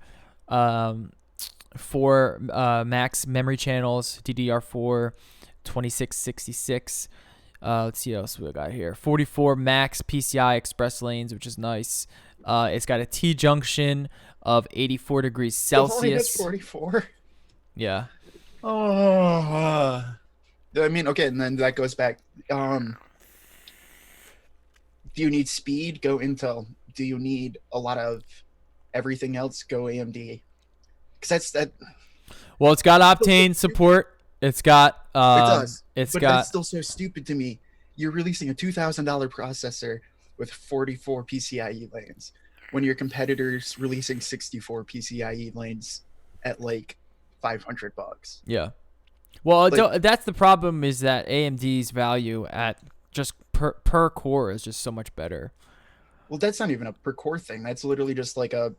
4 max memory channels, DDR4, 2666. Let's see what else we got here. 44 max PCI Express lanes, which is nice. It's got a T junction of 84 degrees Celsius. 44. Yeah. Oh. I mean, okay, and then that goes back. Do you need speed? Go Intel. Do you need a lot of everything else? Go AMD. Because that's that. Well, it's got Optane support. It's got. It does. It's but got. that's still so stupid to me. You're releasing a $2,000 processor with 44 PCIe lanes. when your competitors releasing 64 PCIe lanes at like $500. Yeah. Well, Like, that's the problem, is that AMD's value at just per core is just so much better. well, that's not even a per core thing. That's literally just like a,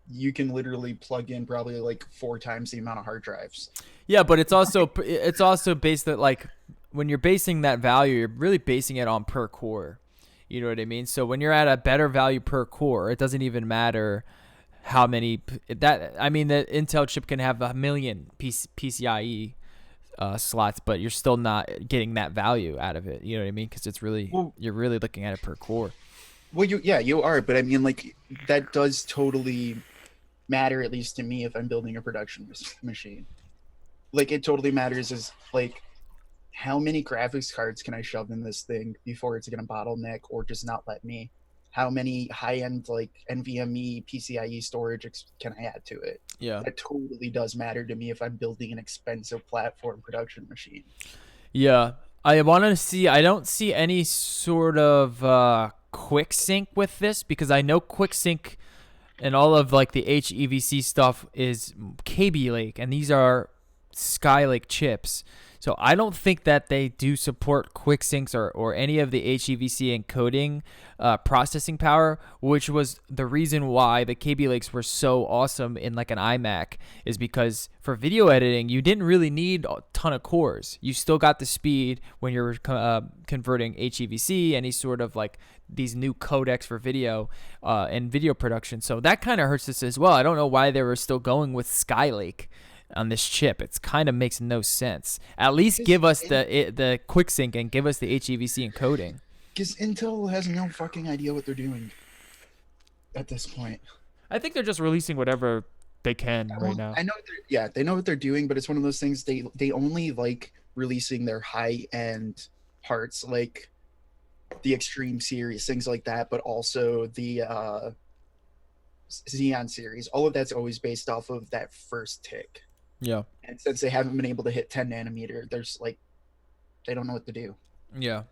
you can literally plug in probably like 4 times the amount of hard drives. Yeah, but it's also based that, like, when you're basing that value, you're really basing it on per core. You know what I mean? So when you're at a better value per core, it doesn't even matter how many that I mean the Intel chip can have a million PCIe slots, but you're still not getting that value out of it. You know what I mean? Because it's really, Well, you're really looking at it per core. you are, but I mean, like, that does totally matter, at least to me, if I'm building a production machine. Like, it totally matters is like, how many graphics cards can I shove in this thing before it's going to bottleneck or just not let me? How many high end, like, NVMe, PCIe storage can I add to it? Yeah. That totally does matter to me if I'm building an expensive platform production machine. Yeah. I want to see, I don't see any sort of quick sync with this, because I know quick sync and all of like the HEVC stuff is KB Lake, and these are Skylake chips. So I don't think that they do support quick syncs or any of the HEVC encoding processing power, which was the reason why the KB Lakes were so awesome in like an iMac, is because for video editing, you didn't really need a ton of cores. You still got the speed when you're converting HEVC, any sort of like these new codecs for video and video production. So that kind of hurts us as well. I don't know why they were still going with Skylake on this chip. It's kind of makes no sense. At least give us the quick sync and give us the HEVC encoding. Because Intel has no fucking idea what they're doing at this point. I think they're just releasing whatever they can right Well, now. I know yeah, they know what they're doing, but it's one of those things, they only like releasing their high end parts, like the Extreme series, things like that, but also the Xeon series. All of that's always based off of that first tick. Yeah. And since they haven't been able to hit 10 nanometer, there's like, they don't know what to do. Yeah.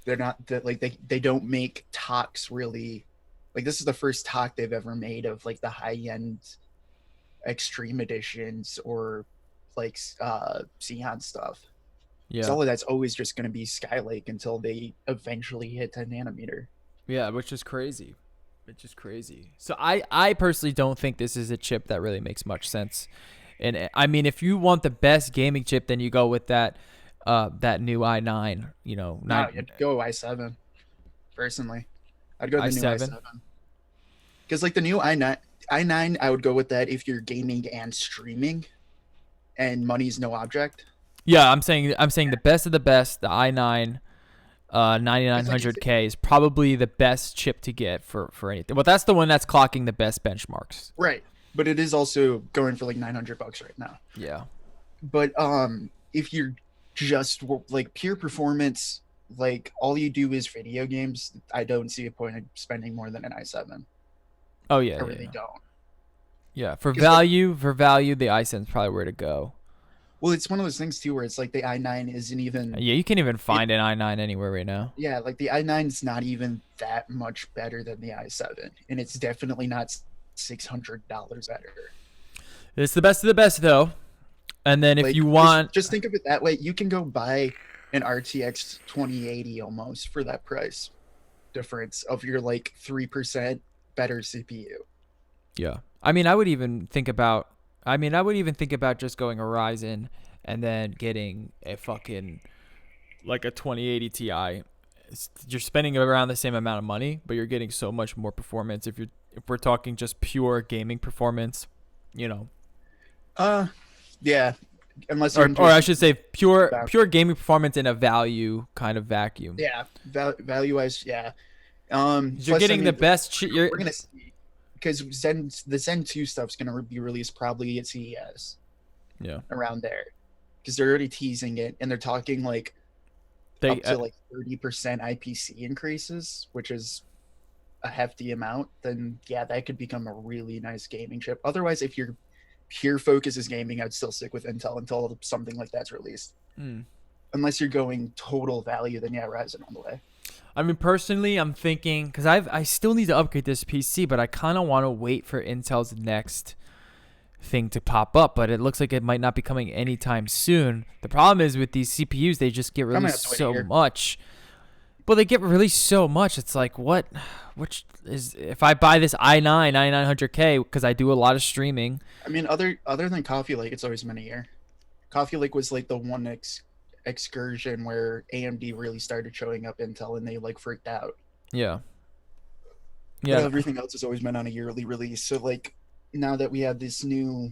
They're not that, like, they don't make talks really. Like, this is the first talk they've ever made of like the high end Extreme editions or like Xeon stuff. Yeah. So all of that's always just going to be Skylake until they eventually hit 10 nanometer. Yeah, which is crazy. Which is crazy. So I personally don't think this is a chip that really makes much sense. And I mean, if you want the best gaming chip, then you go with that new i9, No, nine I'd go i7 personally. I'd go the new i7. i7 because like the new i9 I would go with that if you're gaming and streaming, and money's no object. Yeah, I'm saying the best of the best, the i9 It's like if, 9900K is probably the best chip to get for anything. Well, that's the one that's clocking the best benchmarks. right, but it is also going for like $900 right now. Yeah. But if you're just like pure performance, like all you do is video games, I don't see a point in spending more than an i7. Oh yeah. I Yeah. really Yeah. don't. Yeah. For 'Cause, like, value, the i7 is probably where to go. well, it's one of those things too where it's like the i9 isn't even Yeah, you can't even it, find an i9 anywhere right now. yeah, like the i9 is not even that much better than the i7, and it's definitely not $600 better. It's the best of the best though. And then if Like, you want, just think of it that way. You can go buy an RTX 2080 almost for that price difference of your like 3% better CPU. yeah. I mean, I would even think about just going Horizon and then getting a fucking like a 2080 Ti. You're spending around the same amount of money, but you're getting so much more performance if we're talking just pure gaming performance, you know. Yeah, unless you're Or I should say about, pure gaming performance in a value kind of vacuum. yeah, value wise, yeah. 'Cause you're Plus, I getting the mean, best we're gonna see because the Zen 2 stuff's gonna be released probably at CES yeah. around there because they're already teasing it and they're talking like They up to like 30% IPC increases, which is a hefty amount. Then yeah, that could become a really nice gaming chip. Otherwise, if your pure focus is gaming, I'd still stick with Intel until something like that's released. mm. Unless you're going total value, then yeah, Ryzen on the way. I mean, personally, I'm thinking because I still need to upgrade this PC, but I kind of want to wait for Intel's next thing to pop up. But it looks like it might not be coming anytime soon. The problem is with these CPUs, they just get I'm gonna have released to wait a so year. much. Well, they get released so much. It's like what, which is if I buy this i9 9900K because I do a lot of streaming. I mean, other than Coffee Lake, it's always been a year. Coffee Lake was like the one excursion where AMD really started showing up Intel, and they like freaked out. Yeah, But yeah, everything else has always been on a yearly release. So like now that we have this new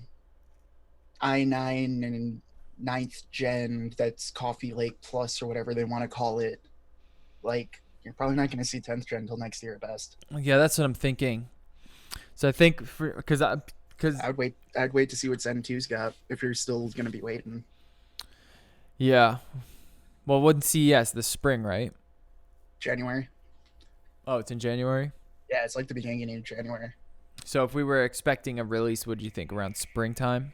i9 and ninth gen that's Coffee Lake Plus or whatever they want to call it, like you're probably not going to see 10th gen until next year at best. yeah. That's what I'm thinking. So I think because I'd wait to see what Zen 2's got if you're still going to be waiting. yeah. Well, wouldn't CES this spring, right? January. Oh, it's in January. Yeah, it's like the beginning of January. So if we were expecting a release, what do you think around springtime?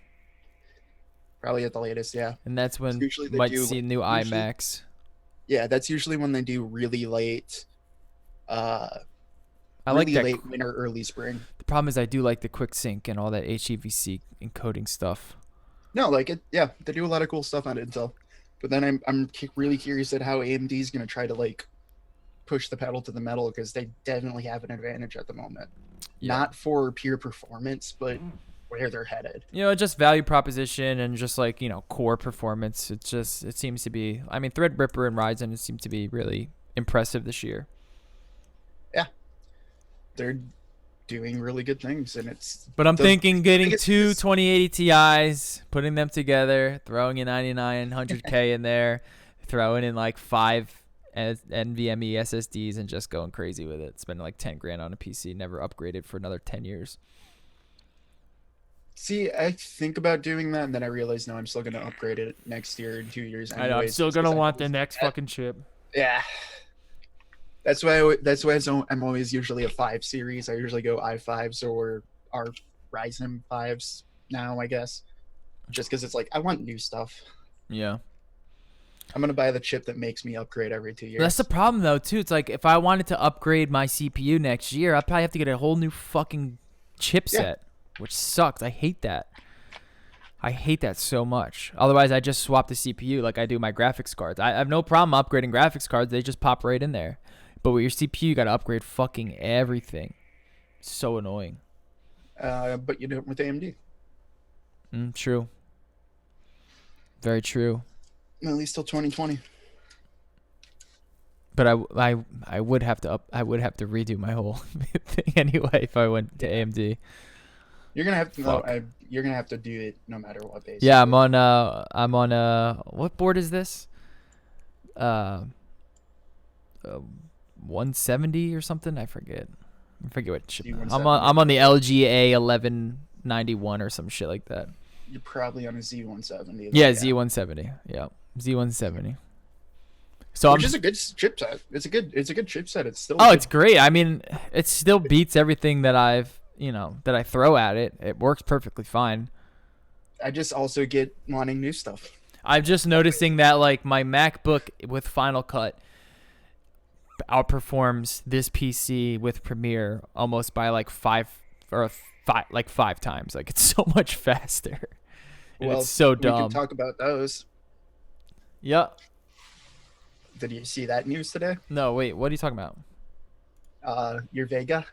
Probably at the latest, yeah. And that's when Usually we they might do see new usually, iMacs. yeah, that's usually when they do really late uh I like that. late winter, early spring. The problem is I do like the quick sync and all that HEVC encoding stuff. No, like it, yeah, they do a lot of cool stuff on Intel. But then really curious at how AMD is going to try to like push the pedal to the metal because they definitely have an advantage at the moment. Yeah. Not for pure performance, but where they're headed. Just value proposition and just like, core performance. It seems to be, I mean, Threadripper and Ryzen seem to be really impressive this year. Yeah, they're doing really good things, and it's. But I'm thinking getting biggest- two 2080 Ti's, putting them together, throwing a 9900K in there, throwing in like 5 NVMe SSDs and just going crazy with it. Spending like 10 grand on a PC, never upgraded for another 10 years. See, I think about doing that, and then I realize no, I'm still going to upgrade it next year in 2 years. I know, I'm anyways, still just going to 'cause I want always- the next fucking chip. Yeah. That's why I'm always usually a 5 series. I usually go i5s or our Ryzen 5s now, I guess. Just because it's like, I want new stuff. Yeah. I'm going to buy the chip that makes me upgrade every 2 years. That's the problem, though, too. It's like if I wanted to upgrade my CPU next year, I'd probably have to get a whole new fucking chipset, which sucks. I hate that. I hate that so much. Otherwise, I just swap the CPU like I do my graphics cards. I have no problem upgrading graphics cards. They just pop right in there. But with your CPU, you got to upgrade fucking everything. It's so annoying. But you do it with AMD. True. Very true. At least till 2020. But I would have to redo my whole thing anyway if I went to AMD. You're gonna have to Fuck. you're gonna have to do it no matter what. Basically. Yeah, I'm on what board is this? 170 or something. I forget what chip. I'm on the LG A1191 or some shit like that. You're probably on a Z170. Yeah, Z170. Yeah, Z170. So which is a good chipset. It's a good chipset. It's still. Oh, it's great. I mean, it still beats everything that I throw at it. It works perfectly fine. I just also get wanting new stuff. I'm just noticing that like my MacBook with Final Cut outperforms this PC with Premiere almost by like five times. Like it's so much faster. And Well, it's so we dumb. can talk about those. Yeah. Did you see that news today? No, wait. What are you talking about? Your Vega.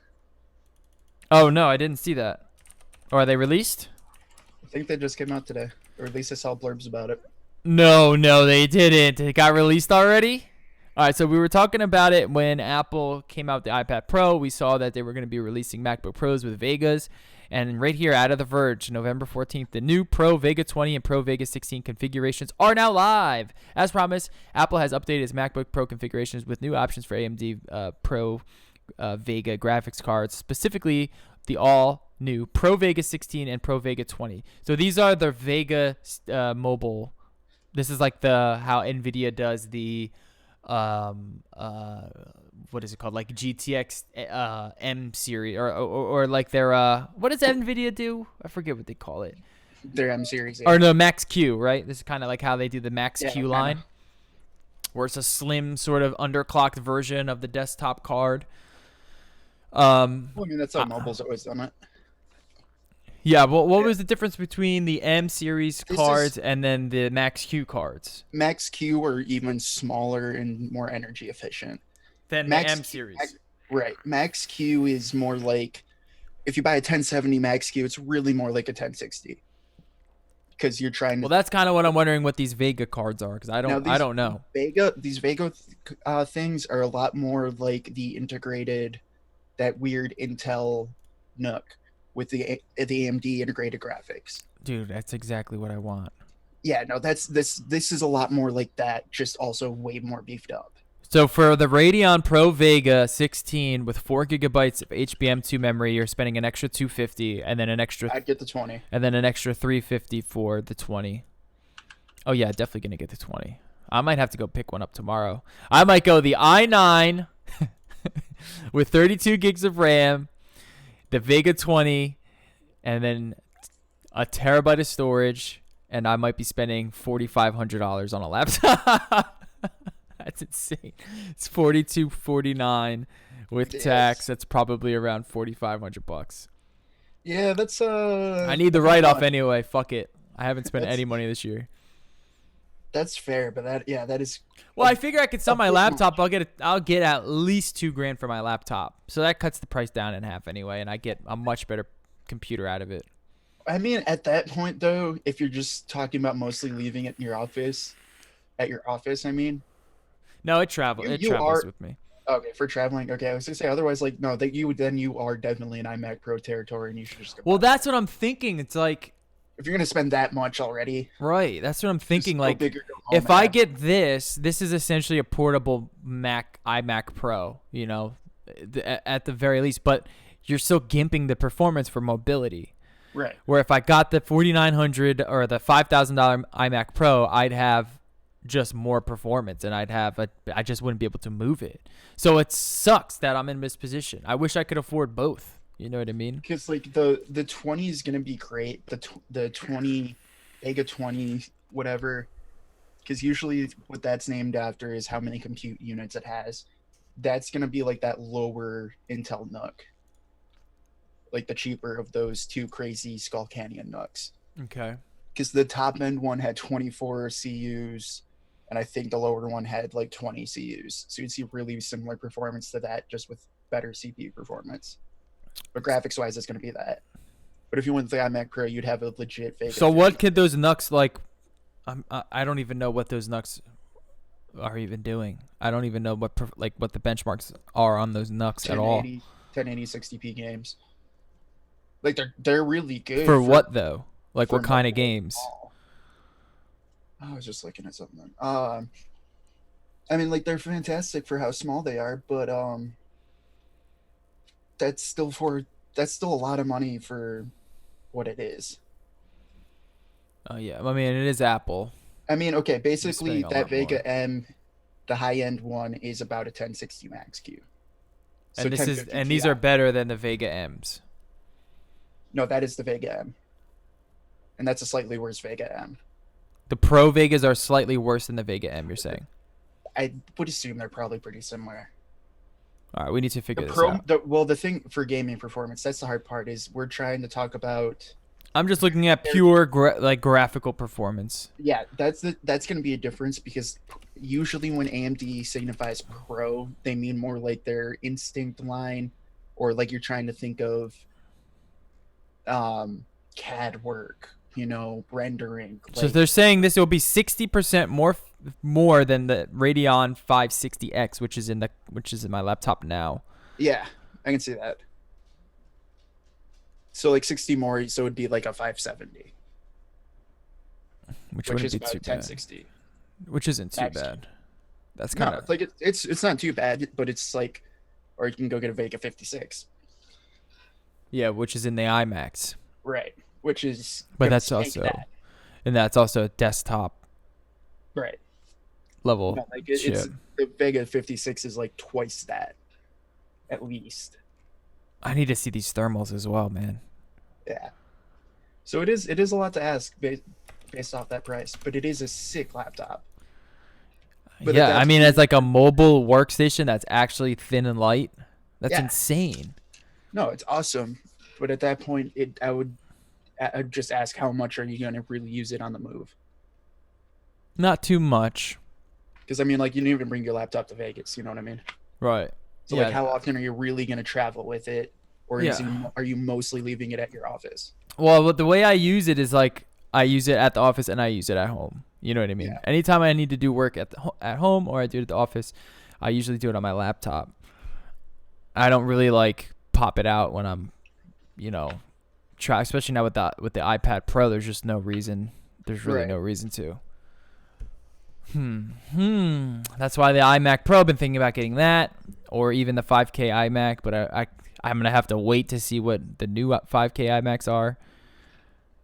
Oh no, I didn't see that. Or are they released? I think they just came out today, or at least I saw blurbs about it. No, they didn't. It got released already? All right, so we were talking about it when Apple came out with the iPad Pro. We saw that they were going to be releasing MacBook Pros with Vegas. And right here, out of The Verge, November 14th, the new Pro Vega 20 and Pro Vega 16 configurations are now live. As promised, Apple has updated its MacBook Pro configurations with new options for AMD Pro Vega graphics cards, specifically the all-new Pro Vega 16 and Pro Vega 20. So these are the Vega mobile. This is like how NVIDIA does the what is it called, like GTX M series or like their what does NVIDIA do? I forget what they call it. Their M series. Or no, Max Q, right? This is kind of like how they do the Max Q line. where it's a slim sort of underclocked version of the desktop card. Well, I mean, that's how mobile's always done it. Yeah, well, what was the difference between the M series This is cards and then the Max Q cards? Max Q are even smaller and more energy efficient. Then the M series. Right. Max Q is more like, if you buy a 1070 Max Q, it's really more like a 1060. Because you're trying to. Well, that's kind of what I'm wondering what these Vega cards are, because I don't know. These Vega things are a lot more like the integrated, that weird Intel NUC with the AMD integrated graphics. Dude, that's exactly what I want. Yeah, no, this is a lot more like that, just also way more beefed up. So for the Radeon Pro Vega 16 with 4 gigabytes of HBM2 memory, you're spending an extra $250, and then an extra. I'd get the 20, and then an extra $350 for the 20. Oh yeah, definitely gonna get the 20. I might have to go pick one up tomorrow. I might go the i9 with 32 gigs of RAM, the Vega 20, and then a terabyte of storage, and I might be spending $4,500 on a laptop. That's insane. It's $4,249 with tax. That's probably around $4,500. Yeah, that's I need the write-off anyway. Fuck it. I haven't spent any money this year. That's fair, but that is. Well, I figure I could sell my laptop. I'll get at least $2,000 for my laptop, so that cuts the price down in half anyway, and I get a much better computer out of it. I mean, at that point though, if you're just talking about mostly leaving it in your office, I mean. No, it travels with me. Okay, for traveling. Okay, I was gonna say otherwise, like no, that you are definitely in iMac Pro territory, and you should just go. Well, that's what I'm thinking. It's like, if you're gonna spend that much already, right? That's what I'm thinking. Like, if I get this is essentially a portable iMac Pro. You know, at the very least, but you're still gimping the performance for mobility. Right. Where if I got the $4,900 or the $5,000 iMac Pro, I'd have just more performance, and I just wouldn't be able to move it. So it sucks that I'm in this position. I wish I could afford both. You know what I mean? Because like the 20 is gonna be great. The 20 Vega 20 whatever. Because usually what that's named after is how many compute units it has. That's gonna be like that lower Intel NUC, like the cheaper of those two crazy Skull Canyon NUCs. Okay. Because the top end one had 24 CUs, and I think the lower one had like 20 CUs. So you'd see really similar performance to that, just with better CPU performance. But graphics wise, it's going to be that. But if you went with the iMac Pro, you'd have a legit Vega. So what could those NUCs like? I don't even know what those NUCs are even doing. I don't even know what the benchmarks are on those NUCs at all. 1080 60p games. Like they're really good. For what though? Like what kind of games? I was just looking at something. I mean, like they're fantastic for how small they are, but that's still a lot of money for what it is. Oh yeah, I mean it is Apple. I mean, okay, basically that Vega M, the high end one, is about a 1060 Max Q. So these are better than the Vega M's. No, that is the Vega M, and that's a slightly worse Vega M. The Pro Vegas are slightly worse than the Vega M, you're saying? I would assume they're probably pretty similar. All right, we need to figure this out. The thing for gaming performance, that's the hard part, is we're trying to talk about. I'm just looking at pure graphical performance. Yeah, that's going to be a difference, because usually when AMD signifies Pro, they mean more like their Instinct line, or like you're trying to think of CAD work, rendering. So they're saying this will be 60% more than the Radeon 560X, which is in my laptop now. Yeah, I can see that. So like 60 more, so it'd be like a 570, which is be about too 1060. Bad. Which isn't too bad. That's kind of like it's not too bad, but it's like, or you can go get a Vega 56. Yeah, which is in the iMacs. Right. Which is. But that's also a desktop. Right. Level. No, like it's the Vega 56 is like twice that, at least. I need to see these thermals as well, man. Yeah. So it is a lot to ask based off that price, but it is a sick laptop. But at Yeah, I that mean, point, it's like a mobile workstation that's actually thin and light. That's yeah, insane. no, it's awesome. But at that point, I'd just ask how much are you going to really use it on the move? Not too much. Because I mean, like, you didn't even bring your laptop to Vegas. You know what I mean? Right. So like, Yeah. how often are you really going to travel with it, or Yeah. are you mostly leaving it at your office? Well, the way I use it is like I use it at the office and I use it at home. You know what I mean? Yeah, Anytime I need to do work at home or I do it at the office, I usually do it on my laptop. I don't really like pop it out when I'm, you know, especially now with the iPad Pro. There's just no reason. There's really right. no reason to. That's why the iMac Pro. I've been thinking about getting that, or even the 5K iMac. But I'm gonna have to wait to see what the new 5K iMacs are,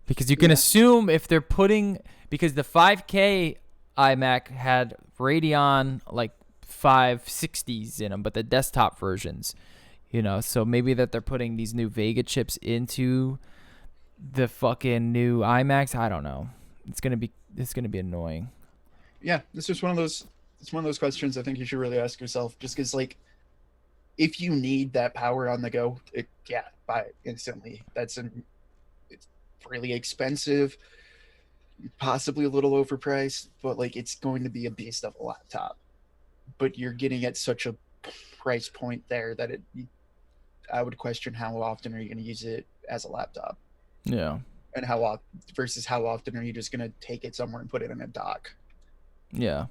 because you can Yeah, assume if they're putting, because the 5K iMac had Radeon like 560s in them, but the desktop versions, so maybe that they're putting these new Vega chips into the fucking new iMacs. I don't know. It's gonna be annoying. yeah. This is one of those. It's one of those questions I think you should really ask yourself. Just because, like, if you need that power on the go, yeah, buy it instantly. It's really expensive, possibly a little overpriced, but like, it's going to be a beast of a laptop. But you're getting at such a price point there that I would question how often are you going to use it as a laptop, Yeah. and versus how often are you just going to take it somewhere and put it in a dock. Yeah.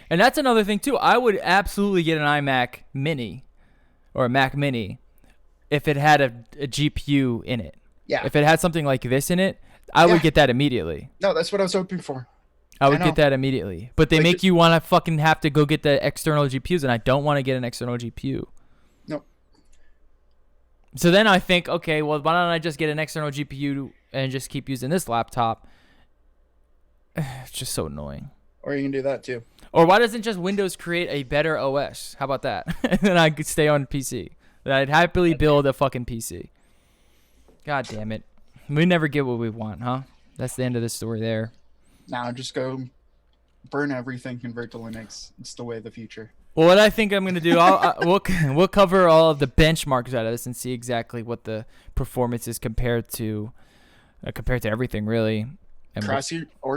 And that's another thing too. I would absolutely get an iMac Mini or a Mac Mini if it had a GPU in it. Yeah, If it had something like this in it, I would yeah. get that immediately. No, that's what I was hoping for. I I would know. get that immediately. But they Like, make you want to fucking have to go get the external GPUs, and I don't want to get an external GPU. no, So then I think, okay, well, why don't I just get an external GPU and just keep using this laptop? It's just so annoying. or you can do that too. Or why doesn't just Windows create a better OS? How about that? And then I could stay on PC. Then I'd happily build a fucking PC. God damn it. We never get what we want, huh? That's the end of the story there. Now just go burn everything, convert to Linux. It's the way of the future. Well, what I think I'm going to do, we'll cover all of the benchmarks out of this and see exactly what the performance is compared to everything, really. And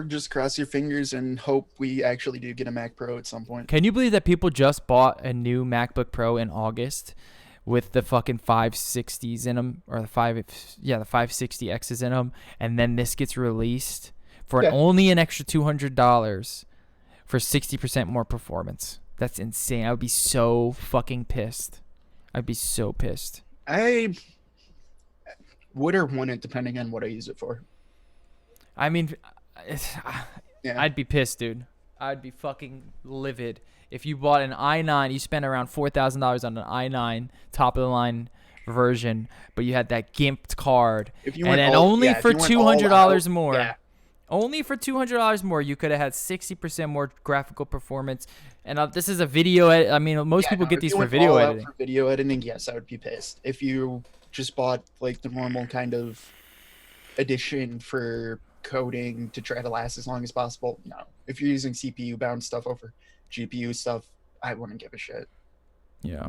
Just cross your fingers and hope we actually do get a Mac Pro at some point. can you believe that people just bought a new MacBook Pro in August with the fucking 560s in them, or the 560Xs in them, and then this gets released for Yeah. only an extra $200 for 60% more performance? That's insane. I would be so fucking pissed. I'd be so pissed. I would or wouldn't, depending on what I use it for. I mean, Yeah. I'd be pissed, dude. I'd be fucking livid. If you bought an i9, you spent around $4,000 on an i9 top of the line version, but you had that gimped card, If you and went then all- only yeah, if for you went all $200 out, more. yeah. Only for $200 more, you could have had 60% more graphical performance. And this is a video edit. I mean, most Yeah, people no, get if these you for went video all out editing. for video editing, yes, I would be pissed. If you just bought like the normal kind of edition for coding to try to last as long as possible, no. If you're using CPU bound stuff over GPU stuff, I wouldn't give a shit. Yeah.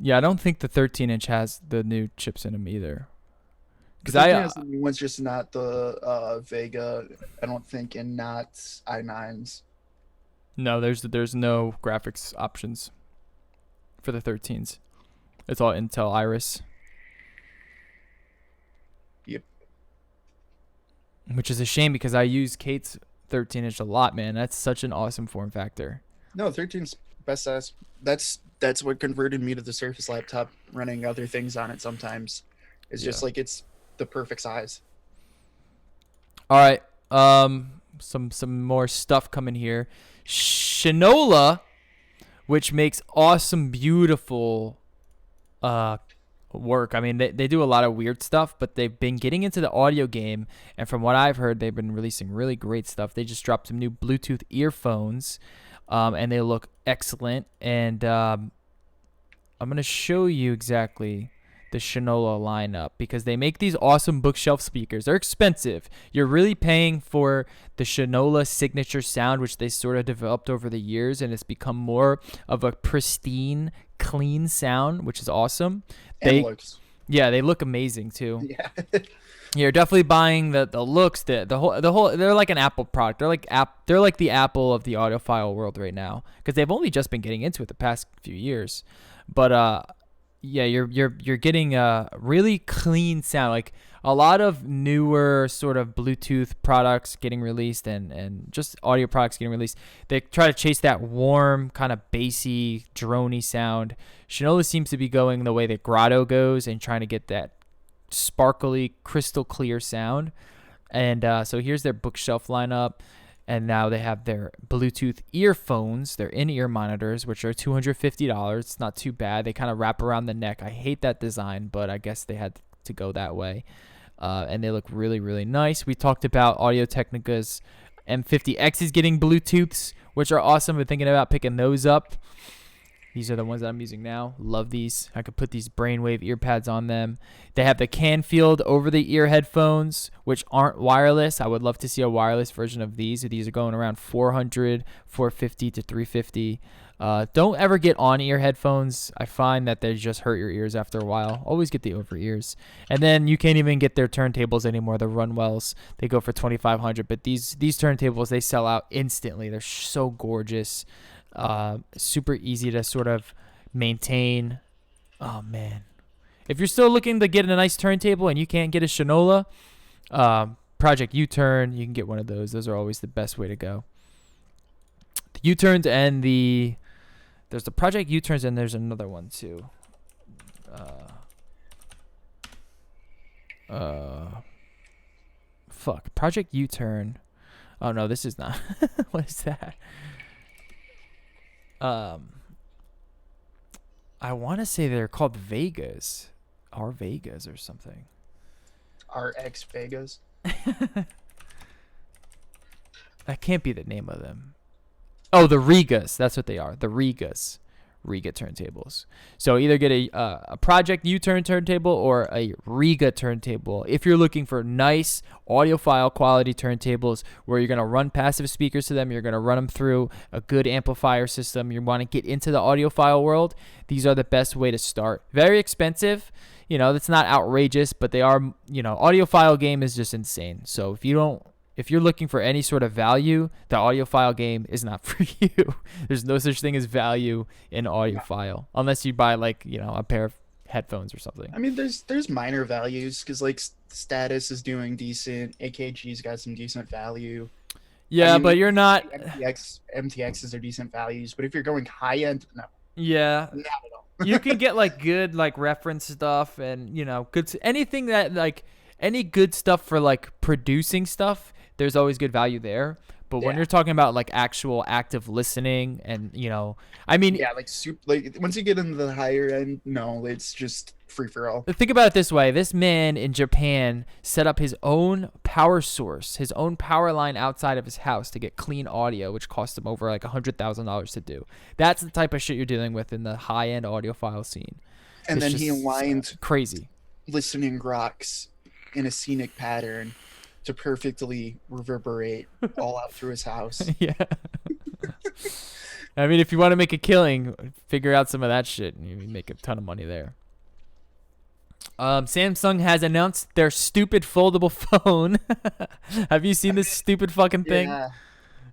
Yeah, I don't think the 13-inch has the new chips in them either. Because The 13 has the new one's just not the Vega, I don't think, and not i9s. No, there's no graphics options for the 13s. It's all Intel Iris. Yep. Which is a shame because I use Kate's 13-inch a lot, man. That's such an awesome form factor. No, 13's best size. That's what converted me to the Surface laptop, running other things on it sometimes. It's just Yeah. like it's the perfect size. All right. Some more stuff coming here. Shinola, which makes awesome, beautiful work. I mean, they do a lot of weird stuff, but they've been getting into the audio game, and from what I've heard, they've been releasing really great stuff. They just dropped some new Bluetooth earphones, and they look excellent. And I'm gonna show you exactly the Shinola lineup because they make these awesome bookshelf speakers. They're expensive. You're really paying for the Shinola signature sound, which they sort of developed over the years, and it's become more of a pristine, clean sound, which is awesome. And They looks. Yeah, they look amazing too. Yeah. You're definitely buying the looks, the whole. They're like an Apple product. They're like the Apple of the audiophile world right now because they've only just been getting into it the past few years. But yeah, you're getting a really clean sound. Like a lot of newer sort of Bluetooth products getting released and just audio products getting released. They try to chase that warm kind of bassy, droney sound. Shinola seems to be going the way that Grotto goes and trying to get that sparkly, crystal clear sound. And so here's their bookshelf lineup. And now they have their Bluetooth earphones, their in-ear monitors, which are $250. It's not too bad. They kind of wrap around the neck. I hate that design, but I guess they had to go that way. And they look really, really nice. We talked about Audio-Technica's M50X is getting Bluetooths, which are awesome. We're thinking about picking those up. These are the ones that I'm using now. Love these. I could put these brainwave earpads on them. They have the Canfield over-the-ear headphones, which aren't wireless. I would love to see a wireless version of these. These are going around $400, $450 to $350. Don't ever get on-ear headphones. I find that they just hurt your ears after a while. Always get the over-ears. And then you can't even get their turntables anymore, the Runwells. They go for $2,500. But these turntables, they sell out instantly. They're so gorgeous. Super easy to sort of maintain. Oh man, if you're still looking to get a nice turntable and you can't get a Shinola, Project U-Turn, you can get one of those. Are always the best way to go. The U-Turns and there's the Project U-Turns and there's another one too. Project U-Turn. Oh no, this is not. What is that? I want to say they're called Vegas, or Vegas or something. RX Vegas. That can't be the name of them. Oh, the Rigas. That's what they are. The Rigas. Riga turntables. So either get a Project U-Turn turntable or a Riga turntable. If you're looking for nice audiophile quality turntables where you're going to run passive speakers to them, you're going to run them through a good amplifier system, you want to get into the audiophile world, these are the best way to start. Very expensive. That's not outrageous, but they are, audiophile game is just insane. So if you're looking for any sort of value, the audiophile game is not for you. There's no such thing as value in audiophile unless you buy a pair of headphones or something. I mean, there's minor values because Status is doing decent. AKG's got some decent value. Yeah, I mean, but you're not. MTXs are decent values, but if you're going high end, no. Yeah. Not at all. You can get good reference stuff and good anything that any good stuff for producing stuff. There's always good value there. But when you're talking about actual active listening and I mean, yeah, once you get into the higher end, no, it's just free for all. Think about it this way: this man in Japan set up his own power source, his own power line outside of his house to get clean audio, which cost him over $100,000 to do. That's the type of shit you're dealing with in the high end audiophile scene. And then he aligned crazy listening rocks in a scenic pattern to perfectly reverberate all out through his house. Yeah. I mean, if you want to make a killing, figure out some of that shit and you make a ton of money there. Samsung has announced their stupid foldable phone. Have you seen this stupid fucking thing? Yeah.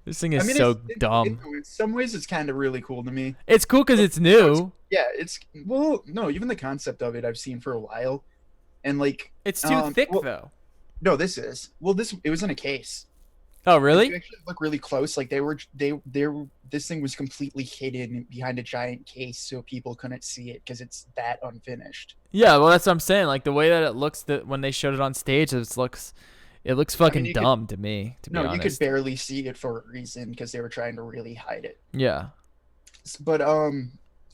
This thing is so dumb. In some ways, it's kind of really cool to me. It's cool because it's new. Yeah, no, even the concept of it I've seen for a while. And it's too thick though. No, this is. It was in a case. Oh, really? If you actually look really close, this thing was completely hidden behind a giant case so people couldn't see it because it's that unfinished. Yeah, well, that's what I'm saying. The way that it looks when they showed it on stage, it looks fucking dumb to me, to be honest. You could barely see it for a reason because they were trying to really hide it. Yeah. But,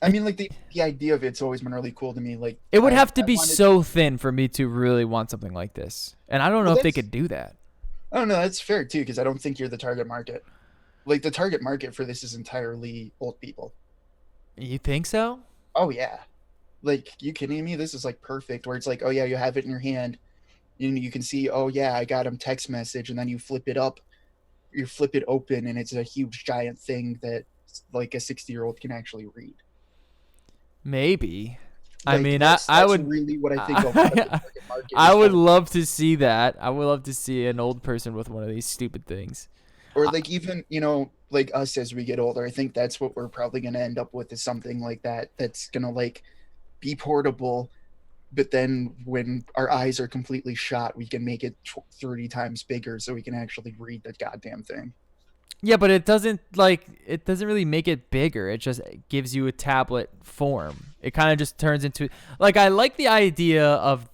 I mean, the idea of it's always been really cool to me. It would have to be so thin for me to really want something like this. And I don't know if they could do that. Oh, no, that's fair, too, because I don't think you're the target market. The target market for this is entirely old people. You think so? Oh, yeah. like, you kidding me? This is like perfect. Where it's like, oh yeah, you have it in your hand, and you can see, oh yeah, I got him text message, and then you flip it up, you flip it open, and it's a huge giant thing that like a 60-year-old can actually read. Maybe. I Like mean, I that's would really what I think a lot of the I, target market I is would going. love to see that. I would love to see an old person with one of these stupid things. Or like, even, like us as we get older, I think that's what we're probably going to end up with, is something like that that's going to like be portable, but then when our eyes are completely shot, we can make it 30 times bigger so we can actually read the goddamn thing. Yeah, but it doesn't really make it bigger. It just gives you a tablet form. It kind of just turns into like I like the idea of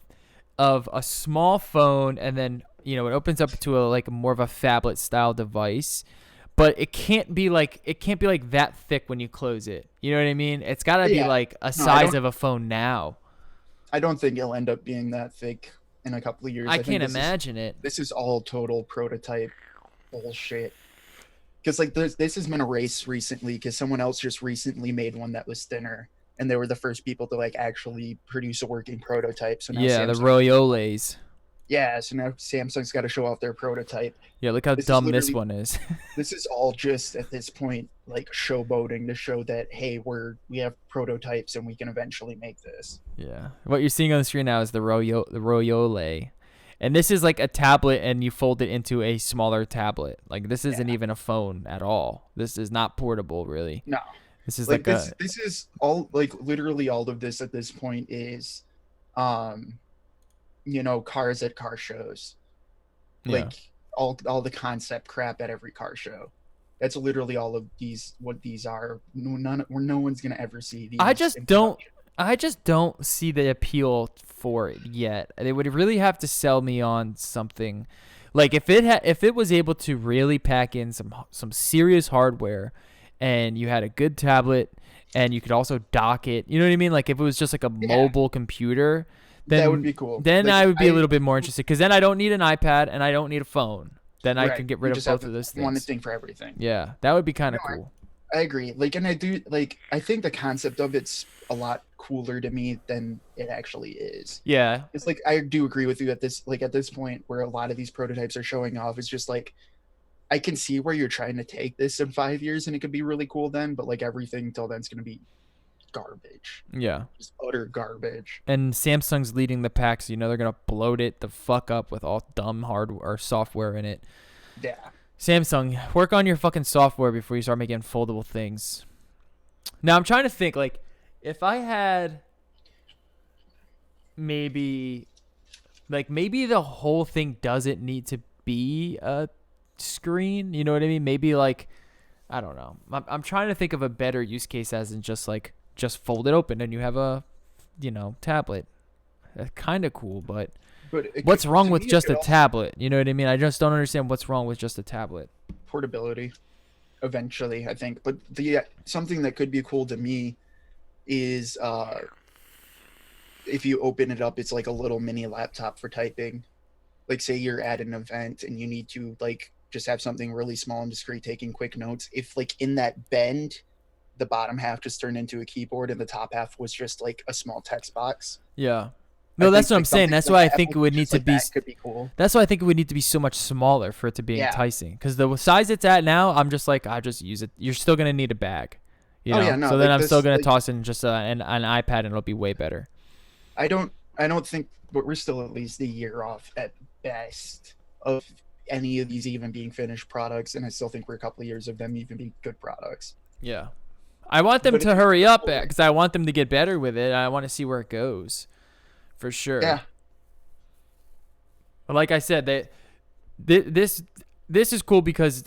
a small phone and then it opens up to a like more of a phablet style device, but it can't be like that thick when you close it. You know what I mean? It's got to be Yeah. like a No, I size don't of a phone now. I don't think it'll end up being that thick in a couple of years. I I think can't this is imagine it. this is all total prototype bullshit. Because like this has been a race recently, because someone else just recently made one that was thinner, and they were the first people to like actually produce a working prototype. So now Yeah, the Samsung, Royoles. yeah, so now Samsung's got to show off their prototype. Yeah, look how This is dumb this literally one is. this is all just at this point like showboating to show that, hey, we have prototypes and we can eventually make this. Yeah. What you're seeing on the screen now is the Royole. And this is like a tablet and you fold it into a smaller tablet. Like this isn't Yeah, even a phone at all. This is not portable really. no, This is like like this a this is all, like, literally all of this at this point is, um, cars at car shows, yeah. like all the concept crap at every car show. That's literally all of these, what these are. No one's gonna ever see I these just in don't production. I just don't see the appeal for it yet. They would really have to sell me on something. Like if it was able to really pack in some serious hardware and you had a good tablet and you could also dock it. You know what I mean? Like if it was just like a Yeah, mobile computer, that would then be cool. then Like, I would be a little bit more interested cuz then I don't need an iPad and I don't need a phone. Then I right, can get you rid of just have both of those one things. thing for everything. Yeah, that would be kind No, of cool. I agree. Like, and I do like. I think the concept of it's a lot cooler to me than it actually is. Yeah. It's like, I do agree with you at this point where a lot of these prototypes are showing off. It's just like, I can see where you're trying to take this in 5 years, and it could be really cool then. But like, everything till then is going to be garbage, Yeah. just utter garbage. And Samsung's leading the pack, so they're gonna bloat it the fuck up with all dumb hardware or software in it. Yeah, Samsung, work on your fucking software before you start making foldable things. Now I'm trying to think, like, if I had maybe, maybe the whole thing doesn't need to be a screen. You know what I mean? Maybe like, I don't know. I'm trying to think of a better use case as in just fold it open and you have a, tablet. That's kind of cool, but but what's wrong to with me, it just could a also tablet? You know what I mean? I just don't understand what's wrong with just a tablet. portability eventually, I think. But the something that could be cool to me is, if you open it up, it's like a little mini laptop for typing. Like, say you're at an event and you need to like just have something really small and discreet, taking quick notes. If like in that bend, the bottom half just turned into a keyboard and the top half was just like a small text box. Yeah. I No, that's think what I'm like saying. something That's like why I that, think it would need just to like be. that could be cool. That's why I think it would need to be so much smaller for it to be Yeah. enticing. Because the size it's at now, I'm just like, I just use it. You're still gonna need a bag, Oh yeah, no, So then like I'm still this, gonna like, toss in just an iPad and it'll be way better. I don't think, but we're still at least a year off at best of any of these even being finished products, and I still think we're a couple of years of them even being good products. Yeah. I want them But to if hurry you, up because I want them to get better with it. I want to see where it goes, for sure. yeah, But like I said, this is cool because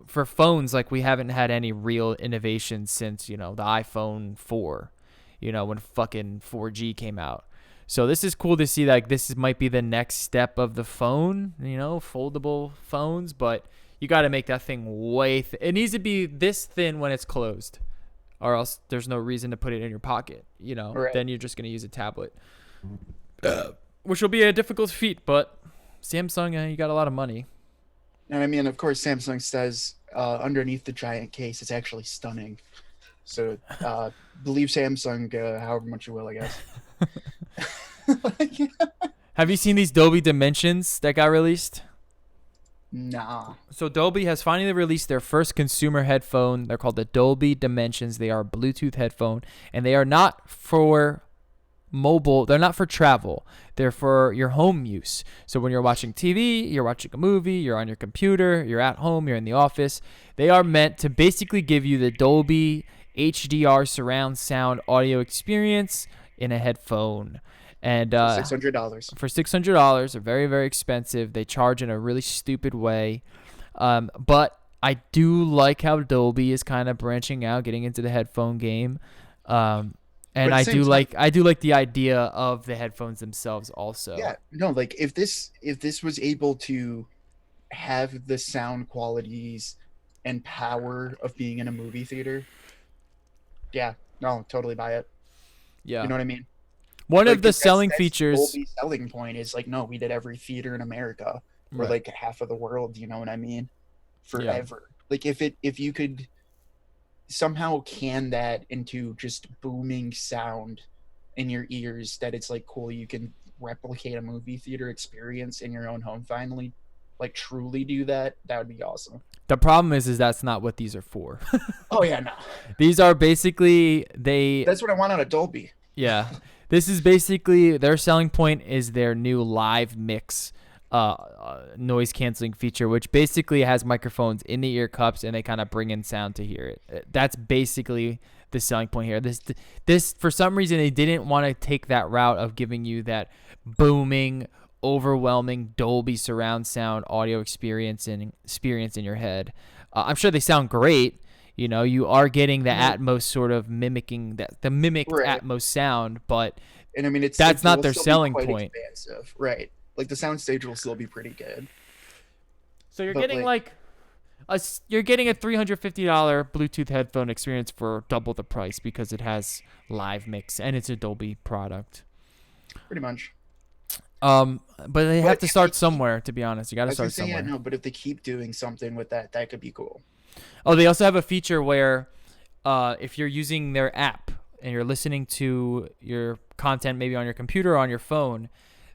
for phones, like we haven't had any real innovation since the iPhone 4, when fucking 4G came out. So this is cool to see. Like might be the next step of the phone, foldable phones. But you got to make that thing way. It needs to be this thin when it's closed, or else there's no reason to put it in your pocket. right. Then you're just gonna use a tablet, which will be a difficult feat. But Samsung, you got a lot of money. And I mean, of course, Samsung says, underneath the giant case, it's actually stunning. So believe Samsung however much you will, I guess. Like, Have you seen these Dolby Dimensions that got released? nah. So Dolby has finally released their first consumer headphone. They're called the Dolby Dimensions. They are a Bluetooth headphone, and they are not for mobile. They're not for travel. They're for your home use. So when you're watching TV, you're watching a movie, you're on your computer, you're at home, you're in the office. They are meant to basically give you the Dolby HDR surround sound audio experience in a headphone. And For $600. for $600, they're very, very expensive. They charge in a really stupid way. But I do like how Dolby is kind of branching out, getting into the headphone game. And But at the same time, I do like the idea of the headphones themselves also. yeah, no, like if this was able to have the sound qualities and power of being in a movie theater, yeah, no, totally buy it. Yeah. You know what I mean? One Like of the that's selling features. Dolby's selling point is like, no, we did every theater in America or Right. like half of the world. You know what I mean? Yeah. Forever. Like if you could somehow can that into just booming sound in your ears, that it's like cool, you can replicate a movie theater experience in your own home finally, like truly do that, that would be awesome. The problem is that's not what these are for. Oh yeah, no, These are basically that's what I want out of Dolby. yeah. This is basically their selling point is their new live mix noise canceling feature, which basically has microphones in the ear cups and they kind of bring in sound to hear it. That's basically the selling point here. This for some reason they didn't want to take that route of giving you that booming, overwhelming Dolby surround sound audio experience in your head. I'm sure they sound great. You know, you are getting the Atmos sort of mimicking the mimicked Right. Atmos sound, but And I mean, it's that's it not will their still be selling quite point. expansive, right? Like the soundstage will still be pretty good, So you're but getting like you're getting a $350 Bluetooth headphone experience for double the price because it has live mix and it's a Dolby product. pretty much. But they But have to if start they keep, somewhere. To be honest, you got I to was gonna start say, yeah, somewhere. no, but if they keep doing something with that, that could be cool. Oh, they also have a feature where if you're using their app and you're listening to your content maybe on your computer or on your phone,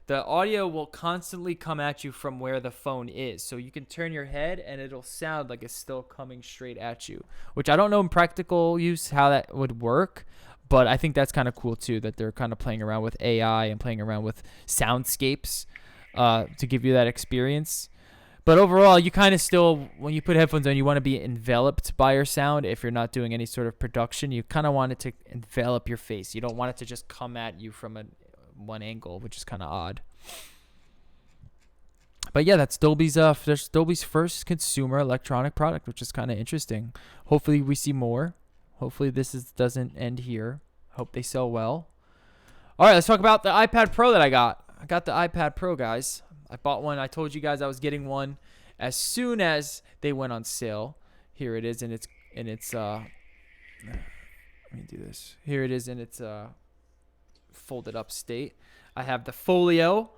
the audio will constantly come at you from where the phone is. So you can turn your head and it'll sound like it's still coming straight at you, which I don't know in practical use how that would work. But I think that's kind of cool too, that they're kind of playing around with AI and playing around with soundscapes to give you that experience. But overall, you kind of still, when you put headphones on, you want to be enveloped by your sound. If you're not doing any sort of production, you kind of want it to envelop your face. You don't want it to just come at you from one angle, which is kind of odd. But yeah, that's Dolby's first consumer electronic product, which is kind of interesting. Hopefully, we see more. Hopefully, doesn't end here. Hope they sell well. All right, let's talk about the iPad Pro that I got. I got the iPad Pro, guys. I bought one. I told you guys I was getting one as soon as they went on sale. Here it is, and it's let me do this. Here it is in its folded up state. I have the folio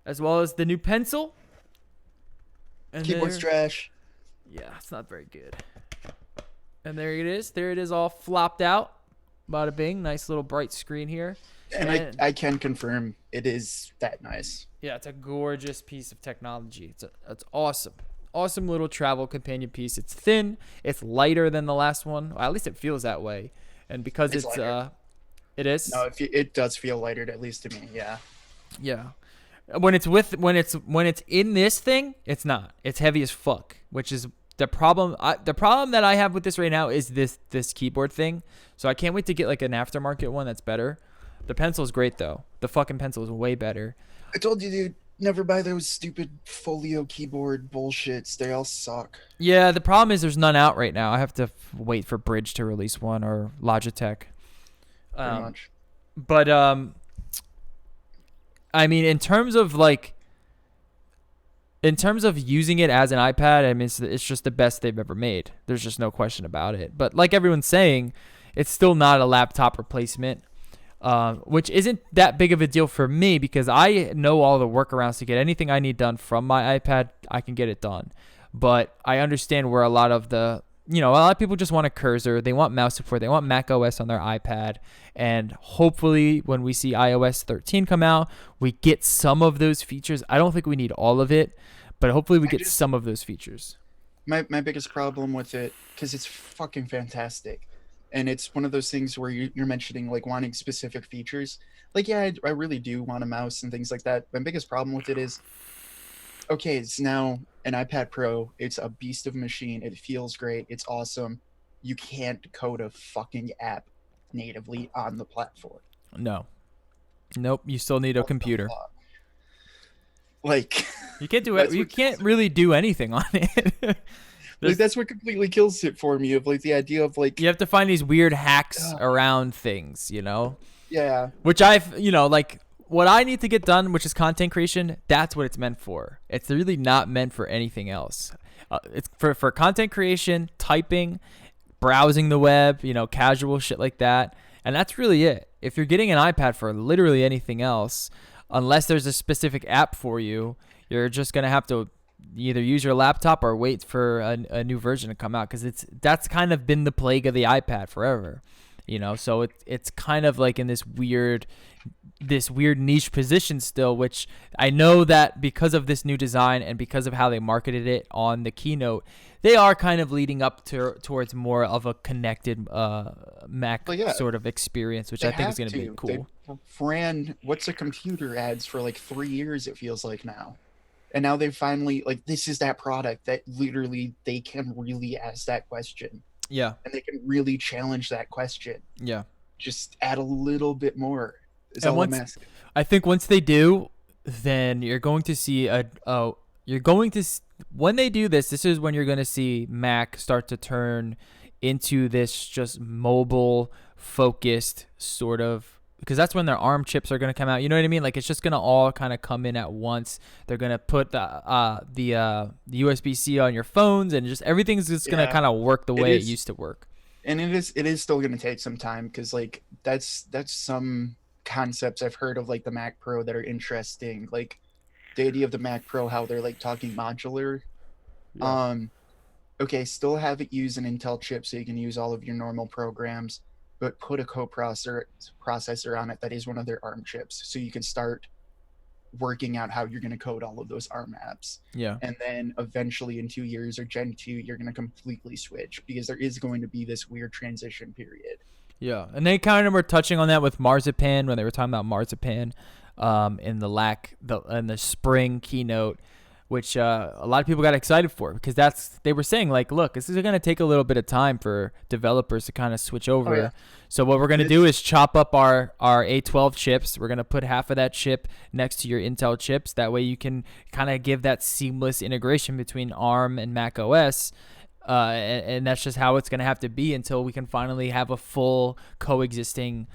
as well as the new pencil. And Keyboard's trash. yeah, it's not very good. And there it is. There it is, all flopped out. Bada bing. Nice little bright screen here. And I can confirm it is that nice. Yeah, it's a gorgeous piece of technology. It's awesome. Awesome little travel companion piece. It's thin. It's lighter than the last one. Well, at least it feels that way. And because It's lighter. it is. No, it does feel lighter, at least to me. Yeah. Yeah. When it's in this thing, it's not. It's heavy as fuck, which is the problem. The problem that I have with this right now is this keyboard thing. So I can't wait to get like an aftermarket one that's better. The pencil is great though. The fucking pencil is way better. I told you, dude, never buy those stupid folio keyboard bullshits. They all suck. Yeah, the problem is there's none out right now. I have to wait for Bridge to release one or Logitech. Pretty much. But I mean, in terms of using it as an iPad, I mean, it's just the best they've ever made. There's just no question about it. But like everyone's saying, it's still not a laptop replacement. Which isn't that big of a deal for me because I know all the workarounds to get anything I need done from my iPad. I can get it done, but I understand where a lot of the a lot of people just want a cursor. They want mouse support. They want Mac OS on their iPad. And hopefully when we see iOS 13 come out, we get some of those features. I don't think we need all of it, but hopefully we get some of those features. My biggest problem with it, because it's fucking fantastic, and it's one of those things where you're mentioning like wanting specific features. Like, yeah, I really do want a mouse and things like that. My biggest problem with it is, okay, it's now an iPad Pro. It's a beast of a machine. It feels great. It's awesome. You can't code a fucking app natively on the platform. No. Nope. You still need a What the computer. fuck? Like, You can't do it. You can't really do anything on it. like that's what completely kills it for me. Of like the idea of like, You have to find these weird hacks around things, yeah, which like what I need to get done, which is content creation. That's what it's meant for. It's really not meant for anything else. It's for content creation, typing, browsing the web, casual shit like that. And that's really it. If you're getting an iPad for literally anything else, unless there's a specific app for you, you're just going to have to either use your laptop or wait for a new version to come out, because that's kind of been the plague of the iPad forever. So it's kind of like in this weird niche position still, which I know that because of this new design and because of how they marketed it on the keynote, they are kind of leading up towards more of a connected Mac sort of experience, which I think is going to be cool. They ran What's a Computer ads for like 3 years, it feels like now. And now they finally, like, this is that product that literally they can really ask that question. Yeah. And they can really challenge that question. Yeah. Just add a little bit more. I think once they do, then you're going to see when they do this is when you're going to see Mac start to turn into this just mobile focused sort of, because that's when their ARM chips are going to come out. You know what I mean? Like, it's just going to all kind of come in at once. They're going to put the USB-C on your phones, and just everything's just going to kind of work the way it used to work. And it is still going to take some time, because like that's some concepts I've heard of, like the Mac Pro, that are interesting. Like the idea of the Mac Pro, how they're like talking modular. Yeah. Okay, still have it use an Intel chip so you can use all of your normal programs, but put a processor on it that is one of their ARM chips, so you can start working out how you're going to code all of those ARM apps. Yeah. And then eventually in 2 years or Gen 2, you're going to completely switch, because there is going to be this weird transition period. Yeah. And they kind of were touching on that with Marzipan, when they were talking about Marzipan in the spring keynote, which a lot of people got excited for, because they were saying like, look, this is going to take a little bit of time for developers to kind of switch over. Oh, yeah. So what we're going to do is chop up our A12 chips. We're going to put half of that chip next to your Intel chips. That way you can kind of give that seamless integration between ARM and Mac OS. And that's just how it's going to have to be until we can finally have a full coexisting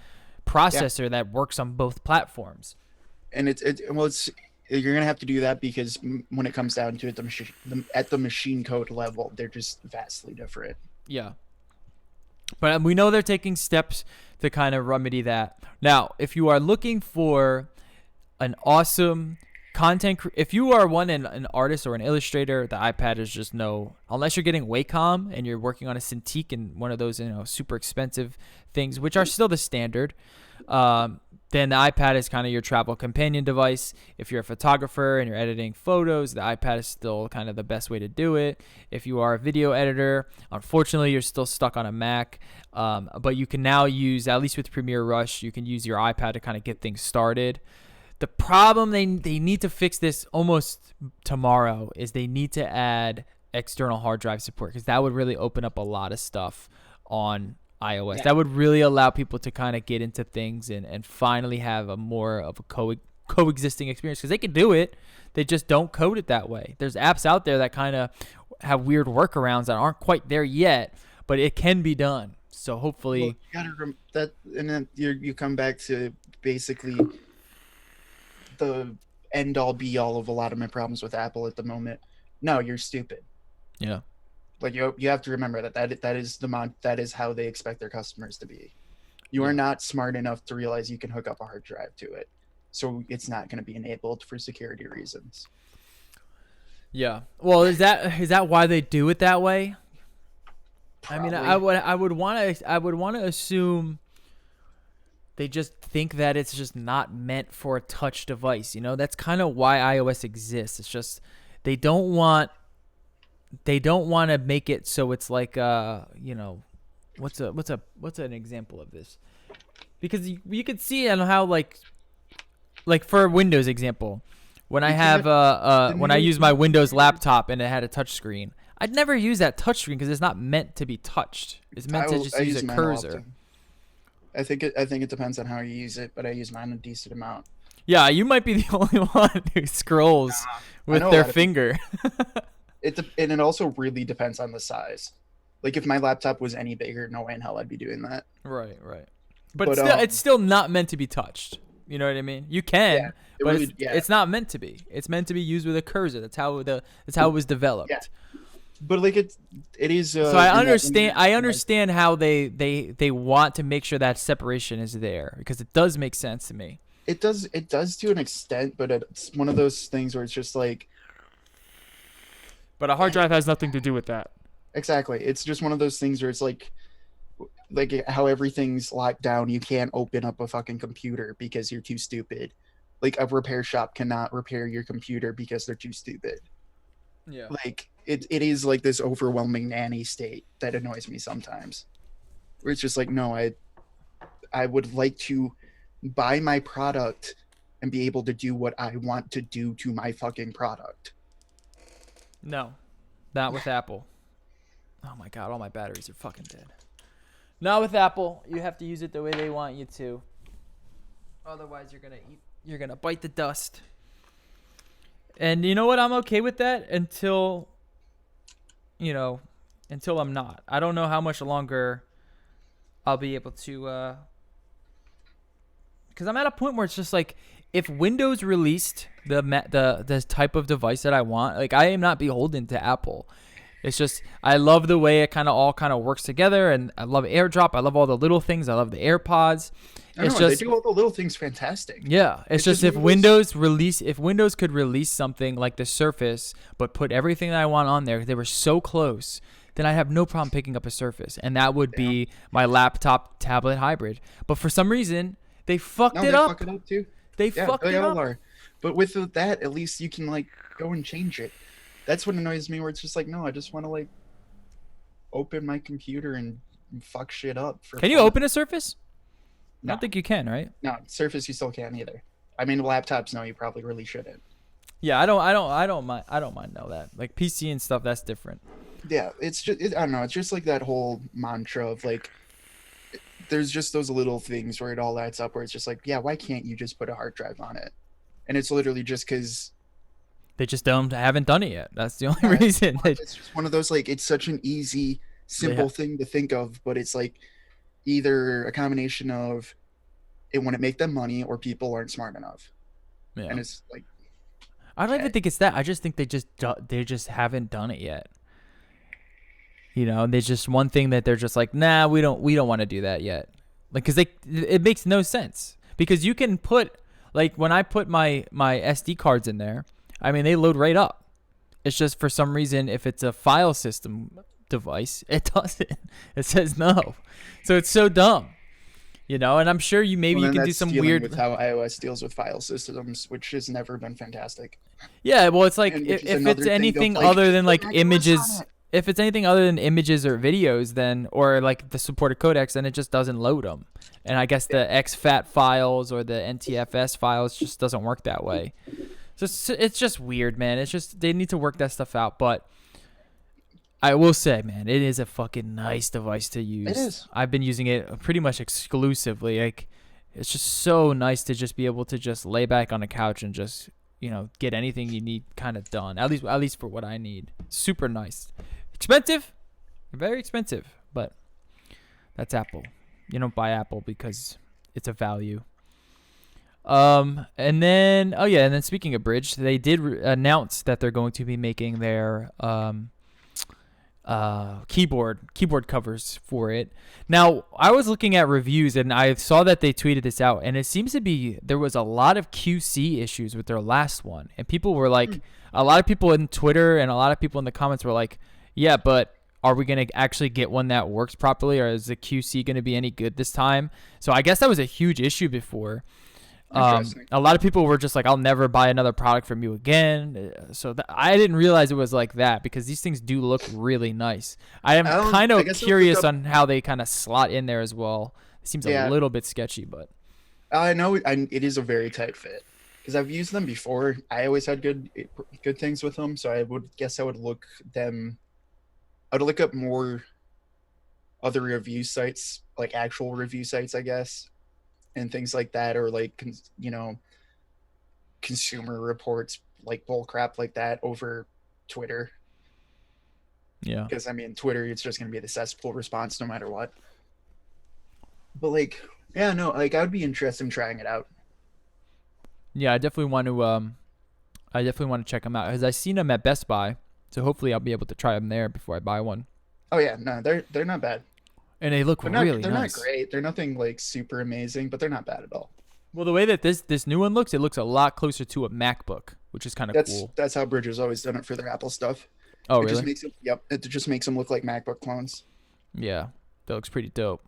processor that works on both platforms. And you're going to have to do that, because when it comes down to it, at the machine code level, they're just vastly different. Yeah. But we know they're taking steps to kind of remedy that. Now, if you are looking for an awesome if you are an artist or an illustrator, the iPad is just unless you're getting Wacom and you're working on a Cintiq and one of those, super expensive things, which are still the standard, then the iPad is kind of your travel companion device. If you're a photographer and you're editing photos, the iPad is still kind of the best way to do it. If you are a video editor, unfortunately, you're still stuck on a Mac. But you can now use, at least with Premiere Rush, you can use your iPad to kind of get things started. The problem, they need to fix this almost tomorrow, is they need to add external hard drive support, because that would really open up a lot of stuff on iOS. Yeah. That would really allow people to kind of get into things and finally have a more of a coexisting experience, because they can do it. They just don't code it that way. There's apps out there that kind of have weird workarounds that aren't quite there yet, but it can be done. So hopefully, you gotta that, and then you come back to basically the end all be all of a lot of my problems with Apple at the moment. No, you're stupid. Yeah. Like you have to remember that is how they expect their customers to be. You are not smart enough to realize you can hook up a hard drive to it, so it's not going to be enabled for security reasons. Yeah. Well, is that why they do it that way? I mean, Probably. I would want to assume they just think that it's just not meant for a touch device. You know, that's kind of why iOS exists. It's just they don't want to make it so it's like you know, what's an example of this? Because you could see on how like for Windows example, when I Because have the when I new use my Windows laptop and it had a touch screen, I'd never use that touch screen because it's not meant to be touched. It's meant to just I use use a mine cursor. often. I think it depends on how you use it, but I use mine a decent amount. Yeah, you might be the only one who scrolls I with know a their lot of people. finger. And it also really depends on the size. Like if my laptop was any bigger, no way in hell I'd be doing that. Right, right. But But still, it's still not meant to be touched. You know what I mean? You yeah, can, it but really yeah it's not meant to be. It's meant to be used with a cursor. That's how it was yeah. developed. But like it is So I in that understand. I like, understand how they want to make sure that separation is there because it does make sense to me. it does to an extent, but it's one of those things where it's just like But a hard drive has nothing to do with that. exactly. It's just one of those things where it's like how everything's locked down. You can't open up a fucking computer because you're too stupid. Like a repair shop cannot repair your computer because they're too stupid. Yeah. Like it is like this overwhelming nanny state that annoys me sometimes. Where it's just like, no, I would like to buy my product and be able to do what I want to do to my fucking product. No, not with Apple. Oh my god, all my batteries are fucking dead. Not with Apple. You have to use it the way they want you to. Otherwise, you're gonna bite the dust. And you know what? I'm okay with that until, you know, until I'm not. I don't know how much longer I'll be able to. Because I'm at a point where it's just like, if Windows released the type of device that I want, like I am not beholden to Apple. It's just I love the way it all kind of works together, and I love AirDrop. I love all the little things. I love the AirPods. I It's don't know, they just do all the little things fantastic. yeah. It's just just if one of those- If Windows could release something like the Surface, but put everything that I want on there, they were so close. Then I'd have no problem picking up a Surface, and that would Yeah. be my laptop tablet hybrid. But for some reason, they fucked No, it they up. fuck it up too. They Yeah, fucked they it all up. are. But with that, at least you can like go and change it. That's what annoys me. Where it's just like, no, I just want to like open my computer and fuck shit up for. Can you fun. open a Surface? I No, don't think you can, right? no, Surface you still can't either. I mean, laptops, no, you probably really shouldn't. Yeah, I don't mind know that. Like PC and stuff, that's different. Yeah, it's just I don't know. It's just like that whole mantra of like, there's just those little things where it all adds up. Where it's just like, yeah, why can't you just put a hard drive on it? And it's literally just because They just haven't done it yet. That's the only reason. it's just one of those like it's such an easy, simple thing to think of, but it's like either a combination of it wouldn't make them money or people aren't smart enough, Yeah. and it's like I don't even okay. think it's that. I just think they just haven't done it yet. You know, there's just one thing that they're just like, nah, we don't want to do that yet. Like, cause it makes no sense because you can put like when I put my SD cards in there, I mean they load right up. It's just for some reason if it's a file system device, it doesn't. It says no, so it's so dumb. You know, and I'm sure maybe Well, you then can do that's some dealing weird. with how iOS deals with file systems, which has never been fantastic. Yeah, well, it's like And which is if another it's thing of, anything like, other than put like macOS on images, it. if it's anything other than images or videos, then or like the supported codecs, then it just doesn't load them. And I guess the exFAT files or the NTFS files just doesn't work that way. So it's just weird, man. It's just they need to work that stuff out. But I will say, man, it is a fucking nice device to use. It is. I've been using it pretty much exclusively. Like, it's just so nice to just be able to just lay back on the couch and just, you know, get anything you need kind of done. At least for what I need. Super nice. Expensive, very expensive, but that's Apple. You don't buy Apple because it's a value. And then speaking of Bridge, they did announce that they're going to be making their keyboard covers for it. Now, I was looking at reviews and I saw that they tweeted this out, and it seems to be there was a lot of QC issues with their last one, and people were like, a lot of people in Twitter and a lot of people in the comments were like, yeah, but are we going to actually get one that works properly, or is the QC going to be any good this time? So I guess that was a huge issue before. Interesting. A lot of people were just like, I'll never buy another product from you again. So I didn't realize it was like that, because these things do look really nice. I am kind I of guess curious on how they kind of slot in there as well. It seems a Yeah, little bit sketchy, but I know it is a very tight fit because I've used them before. I always had good things with them, so I would guess I would look them. I would look up more other review sites, like actual review sites, I guess, and things like that, or like consumer reports, like bull crap like that over Twitter. yeah. Because I mean, Twitter, it's just gonna be the cesspool response no matter what. But like, yeah, no, like I would be interested in trying it out. Yeah, I definitely want to check them out, because I seen them at Best Buy. So hopefully I'll be able to try them there before I buy one. Oh yeah, no, they're not bad. And they look really They're not nice. great. They're nothing like super amazing, but they're not bad at all. Well, the way that this new one looks, it looks a lot closer to a MacBook, which is kind of cool. That's how Bridger's always done it for their Apple stuff. Oh, It just really? makes it Yep, it just makes them look like MacBook clones. Yeah, that looks pretty dope.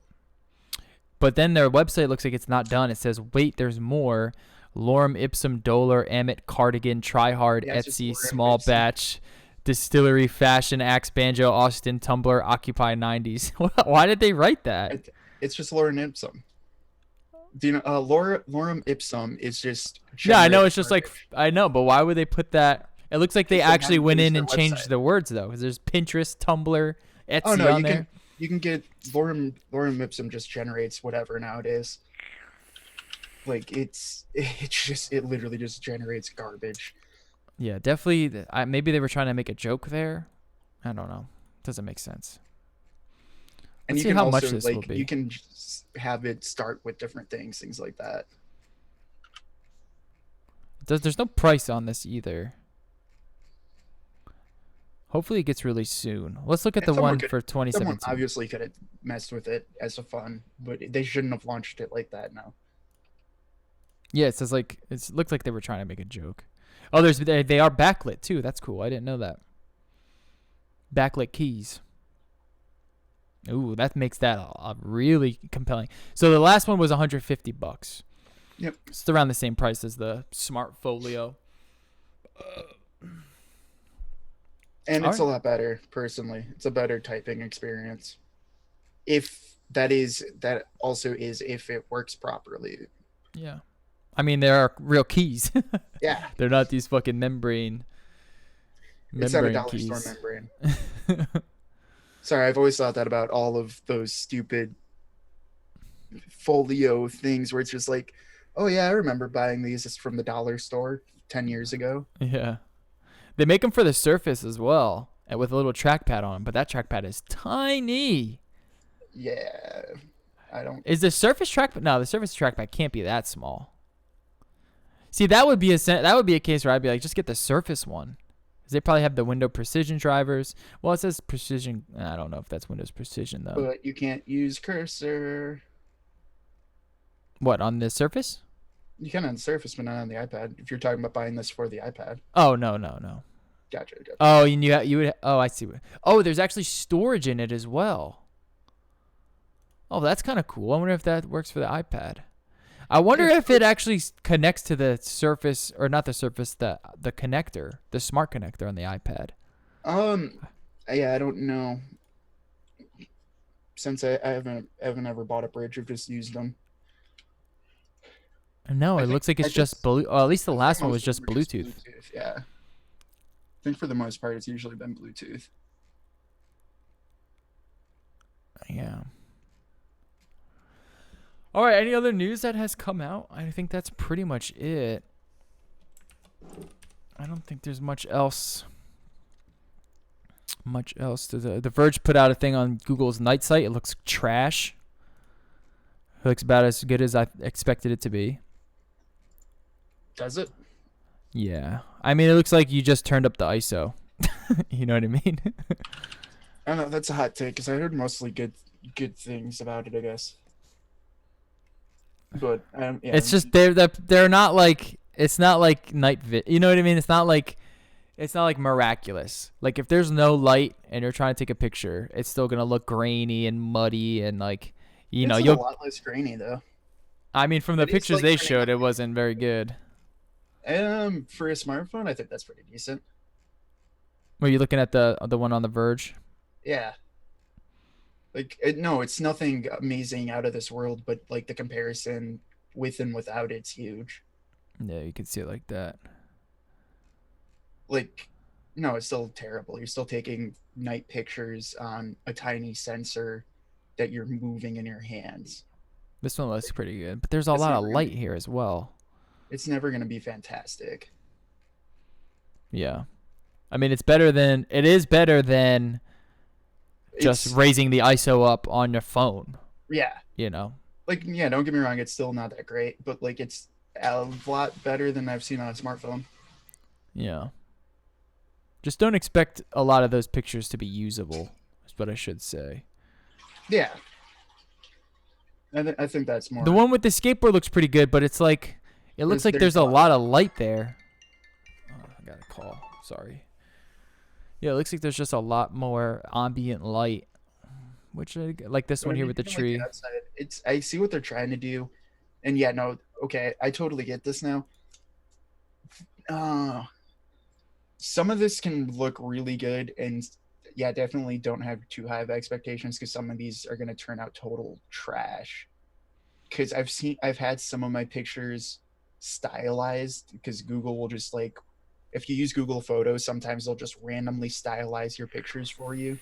But then their website looks like it's not done. It says, wait, there's more. Lorem ipsum dolor amit cardigan tryhard Yeah, it's just Etsy Laura small Gibson. batch distillery fashion axe banjo Austin Tumblr Occupy 90s. Why did they write that? It's just Lorem Ipsum. Do you know Lorem Ipsum is just Yeah, I know. generic It's just like, garbage. I know, but why would they put that? It looks like they Because they actually haven't went used in their and changed website. the words, though, because there's Pinterest, Tumblr, Oh Etsy no, on there. you can get Lorem Ipsum just generates whatever nowadays. Like it literally just generates garbage. Yeah, definitely. Maybe they were trying to make a joke there. I don't know. Doesn't make sense. And Let's you see can how much also this will like be. you can just have it start with different things like that. There's no price on this either. Hopefully it gets released soon. Let's look at the one for Someone 2017. obviously could have messed with it as a fun, but they shouldn't have launched it like that. No. Yeah, it says like it looks like they were trying to make a joke. Oh, they are backlit too. That's cool. I didn't know that. Backlit keys. Ooh, that makes that a really compelling. So the last one was 150 bucks. Yep. It's around the same price as the Smart Folio. And All it's right. a lot better, personally. It's a better typing experience. If that also is if it works properly. Yeah. I mean, there are real keys. Yeah. They're not these fucking It's not a membrane dollar store keys. membrane. Sorry, I've always thought that about all of those stupid folio things where it's just like, oh yeah, I remember buying these just from the dollar store 10 years ago. Yeah. They make them for the Surface as well, and with a little trackpad on them, but that trackpad is tiny. Yeah. I don't Is the Surface trackpad? No, the Surface trackpad can't be that small. See, that would be a case where I'd be like, just get the Surface one. 'Cause they probably have the Windows Precision drivers. Well, it says Precision. I don't know if that's Windows Precision though. but you can't use cursor. What, on the Surface? You can on the Surface, but not on the iPad. If you're talking about buying this for the iPad. Oh, no. Gotcha. Oh, you would. Oh, I see. Oh, there's actually storage in it as well. Oh, that's kind of cool. I wonder if that works for the iPad. I wonder if it actually connects to the Surface, or not the Surface, the connector, the smart connector on the iPad. Yeah, I don't know. Since I haven't ever bought a bridge, I've just used them. No, it looks like it's just blue. Oh, at least the last one was just Bluetooth. Yeah. I think for the most part, it's usually been Bluetooth. Yeah. All right. Any other news that has come out? I think that's pretty much it. I don't think there's much else. The Verge put out a thing on Google's Night site. It looks trash. It looks about as good as I expected it to be. Does it? Yeah. I mean, it looks like you just turned up the ISO. You know what I mean? I don't know. That's a hot take because I heard mostly good things about it, I guess. But yeah, It's just they're not like, it's not like night vid. You know what I mean? It's not like it's not like miraculous. Like if there's no light and you're trying to take a picture, it's still gonna look grainy and muddy and like, It's a you'll. lot less grainy though. I mean, from the It is pictures like they turning showed, up. it wasn't very good. For a smartphone, I think that's pretty decent. Were you looking at the one on the Verge? Yeah. Like no, it's nothing amazing out of this world, but like the comparison with and without it's huge. Yeah, you could see it like that. Like no, it's still terrible. You're still taking night pictures on a tiny sensor that you're moving in your hands. This one looks pretty good, but there's a It's lot of never gonna light here as well. it's never gonna be fantastic. Yeah. I mean, it is better than just It's raising the ISO up on your phone, yeah. you know? Like yeah, don't get me wrong, it's still not that great, but like it's a lot better than I've seen on a smartphone. Yeah. Just don't expect a lot of those pictures to be usable, is what I should say. Yeah. I think that's more. The one with the skateboard looks pretty good, but it's like, it looks like there's a lot of light there. Oh, I got a call. Sorry. Yeah, it looks like there's just a lot more ambient light, which like this one here with the tree. Like outside, I see what they're trying to do, and yeah, no, okay, I totally get this now. Some of this can look really good, and yeah, definitely don't have too high of expectations because some of these are going to turn out total trash. Because I've had some of my pictures stylized because Google will just like, if you use Google Photos, sometimes they'll just randomly stylize your pictures for you,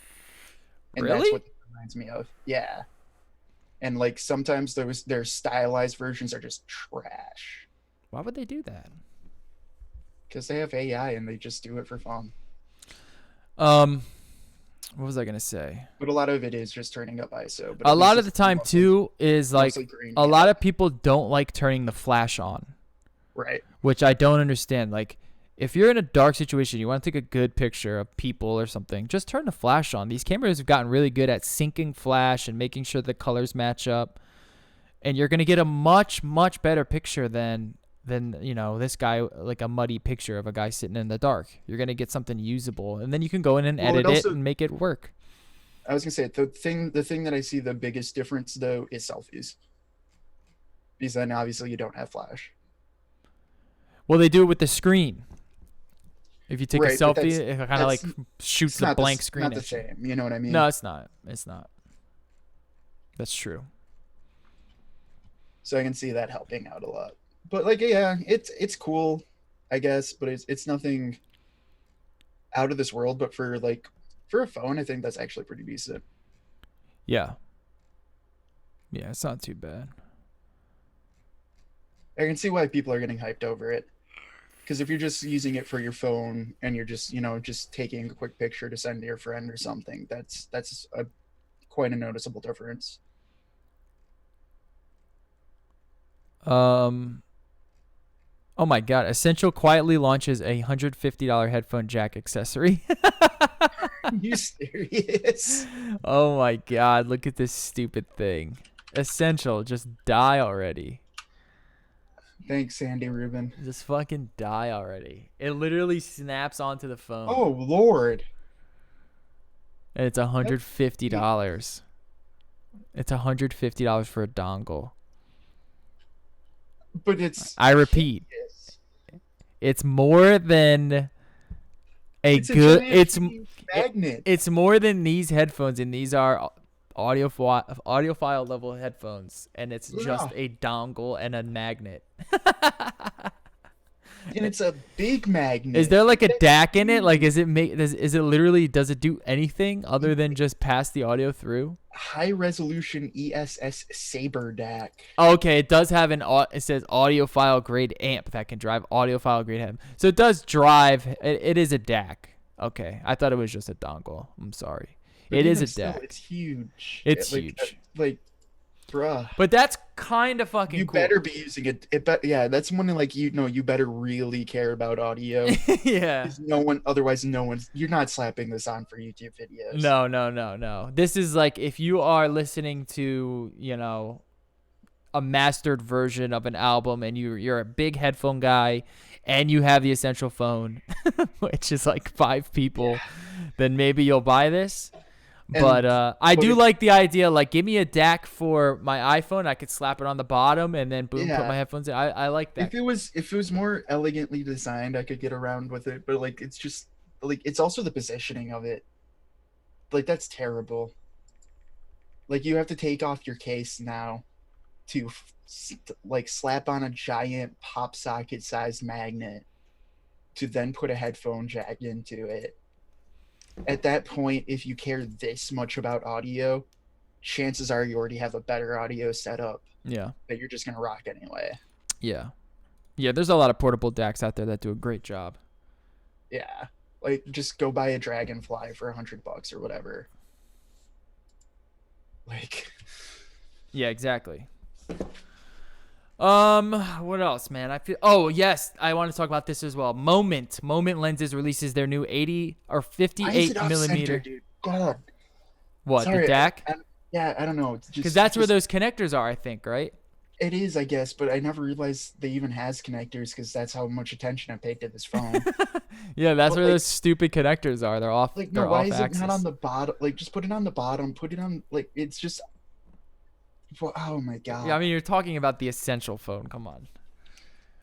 and that's Really? what it reminds me of. Yeah, and like sometimes their stylized versions are just trash Why would they do that? because they have AI and they just do it for fun. Um, what was I gonna say? But a lot of it is just turning up ISO. But A at least lot of the it's time mostly, too is like mostly green. a lot of people don't like turning the flash on, Right. which I don't understand. Like, if you're in a dark situation, you want to take a good picture of people or something, just turn the flash on. These cameras have gotten really good at syncing flash and making sure the colors match up, and you're gonna get a much better picture than this guy, like a muddy picture of a guy sitting in the dark. You're gonna get something usable, and then you can go in and Well, edit it and make it work. I was gonna say the thing that I see the biggest difference though is selfies, because then obviously you don't have flash. Well, they do it with the screen. If you take a Right, but selfie, it kind of like shoots It's a not blank screen not the at you. same. You know what I mean? No, it's not. It's not. That's true. So I can see that helping out a lot. But like, yeah, it's cool, I guess. But it's nothing out of this world. But for a phone, I think that's actually pretty decent. Yeah. Yeah, it's not too bad. I can see why people are getting hyped over it. Because if you're just using it for your phone and you're just just taking a quick picture to send to your friend or something, that's a quite a noticeable difference. Oh my God! Essential quietly launches a $150 headphone jack accessory. Are you serious? Oh my God! Look at this stupid thing. Essential, just die already. Thanks, Sandy Rubin. Just fucking die already. It literally snaps onto the phone. Oh Lord. And it's $150. It's $150 for a dongle. But it's I repeat, yes. it's more than It's a giant magnet. it's more than these headphones, and these are audiophile level headphones, and it's just a dongle and a magnet. And it's a big magnet. Is there like a DAC in it? Like, is it do anything other than just pass the audio through? High resolution ESS Saber DAC. Oh, okay, it does have it says audiophile grade amp that can drive audiophile grade amp. So it does drive. It is a DAC. Okay, I thought it was just a dongle. I'm sorry. But it is a even still, DAC. it's huge. It's like, huge. Like, bruh. But that's kind of fucking You cool. better be using it. Yeah, that's one like you better really care about audio. Yeah. 'Cause you're not slapping this on for YouTube videos. No. This is like if you are listening to, a mastered version of an album and you're a big headphone guy and you have the essential phone, which is like 5 people, then maybe you'll buy this. But I do like the idea, like, give me a DAC for my iPhone. I could slap it on the bottom and then boom, put my headphones in. I like that. If it was more elegantly designed, I could get around with it. But like, it's just like, it's also the positioning of it. Like, that's terrible. Like, you have to take off your case now to like slap on a giant pop socket sized magnet to then put a headphone jack into it. At that point, if you care this much about audio, chances are you already have a better audio setup. Yeah. That you're just gonna rock anyway. Yeah. Yeah, there's a lot of portable DACs out there that do a great job. Yeah. Like, just go buy a Dragonfly for $100 or whatever. Like, yeah, exactly. What else, man? Oh, yes, I want to talk about this as well. Moment Lenses releases their new 80 or 58 millimeter. Dude? God. What? Sorry, the DAC? I don't know. Because that's where those connectors are, I think, right? It is, I guess, but I never realized they even has connectors because that's how much attention I paid to this phone. Yeah, that's where those stupid connectors are. They're off. Like, no, why is it not on the bottom? Like, just put it on the bottom. Put it on, like, it's just. Well, oh my god. Yeah, I mean, you're talking about the essential phone. Come on.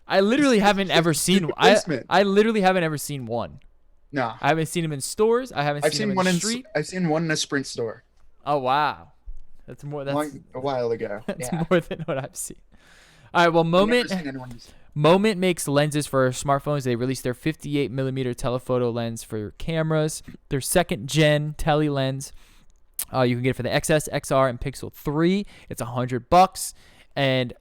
I literally haven't ever seen. I literally haven't ever seen one. No. I haven't seen them in stores. I haven't seen them in the street. I've seen one in a Sprint store. Oh wow. That's more. That's a while ago. That's more than what I've seen. All right. Well, Moment makes lenses for smartphones. They released their 58 millimeter telephoto lens for cameras. Their second gen tele lens. You can get it for the XS, XR, and Pixel 3. It's $100, and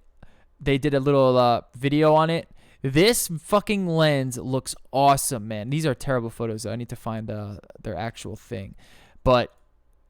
they did a little video on it. This fucking lens looks awesome, man. These are terrible photos, though. I need to find their actual thing, but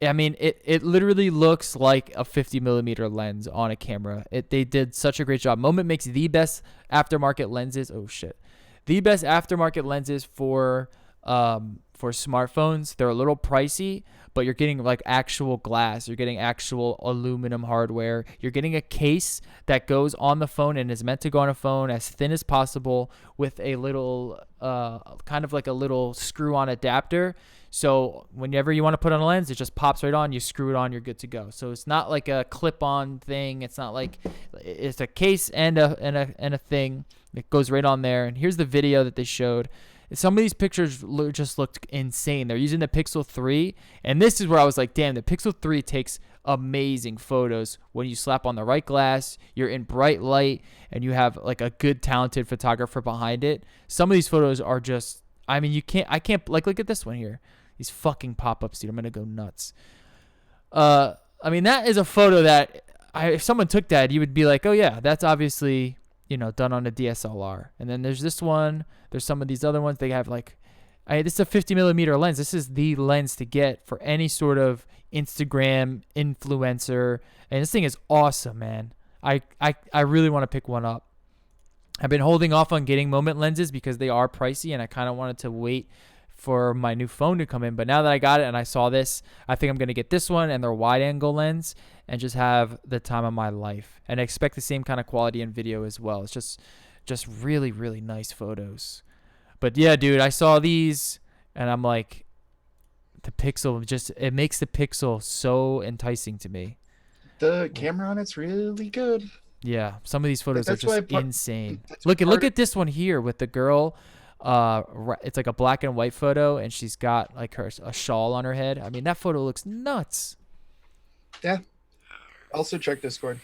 I mean, it literally looks like a 50 millimeter lens on a camera. They did such a great job. Moment makes the best aftermarket lenses. Oh shit, the best aftermarket lenses for smartphones. They're a little pricey, but you're getting like actual glass. You're getting actual aluminum hardware. You're getting a case that goes on the phone and is meant to go on a phone as thin as possible with a little kind of like a little screw-on adapter. So whenever you want to put on a lens, it just pops right on. You screw it on, you're good to go. So it's not like a clip-on thing. It's not like it's a case and a thing. It goes right on there. And here's the video that they showed. Some of these pictures just looked insane. They're using the Pixel 3, and this is where I was like, damn, the Pixel 3 takes amazing photos when you slap on the right glass, you're in bright light, and you have like a good, talented photographer behind it. Some of these photos are just, I mean, I can't, like, look at this one here. These fucking pop-ups, dude. I'm going to go nuts. I mean, that is a photo that if someone took that, you would be like, oh, yeah, that's obviously, done on a DSLR. And then there's this one. There's some of these other ones. They have like, this is a 50 millimeter lens. This is the lens to get for any sort of Instagram influencer. And this thing is awesome, man. I really want to pick one up. I've been holding off on getting Moment lenses because they are pricey, and I kind of wanted to wait for my new phone to come in. But now that I got it and I saw this, I think I'm going to get this one and their wide angle lens and just have the time of my life. And I expect the same kind of quality in video as well. It's just really, really nice photos. But yeah, dude, I saw these and I'm like, the Pixel it makes the Pixel so enticing to me. The camera on it's really good. Yeah, some of these photos are just insane. Look at this one here with the girl. It's like a black and white photo, and she's got like a shawl on her head. I mean, that photo looks nuts. Yeah. Also check Discord.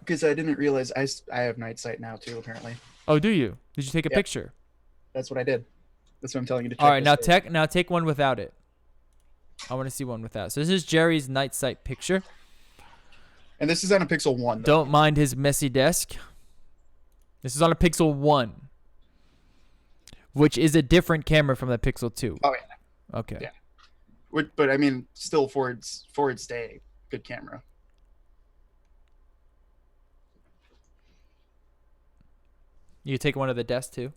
Because I didn't realize I have night sight now too, apparently. Oh, do you? Did you take a picture? That's what I did. That's what I'm telling you to check. All right, now take one without it. I want to see one without. So this is Jerry's night sight picture. And this is on a Pixel 1. Though. Don't mind his messy desk. This is on a Pixel 1, which is a different camera from the Pixel 2. Oh, yeah. Okay. Yeah. But, I mean, still for its day, good camera. You take one of the desks, too?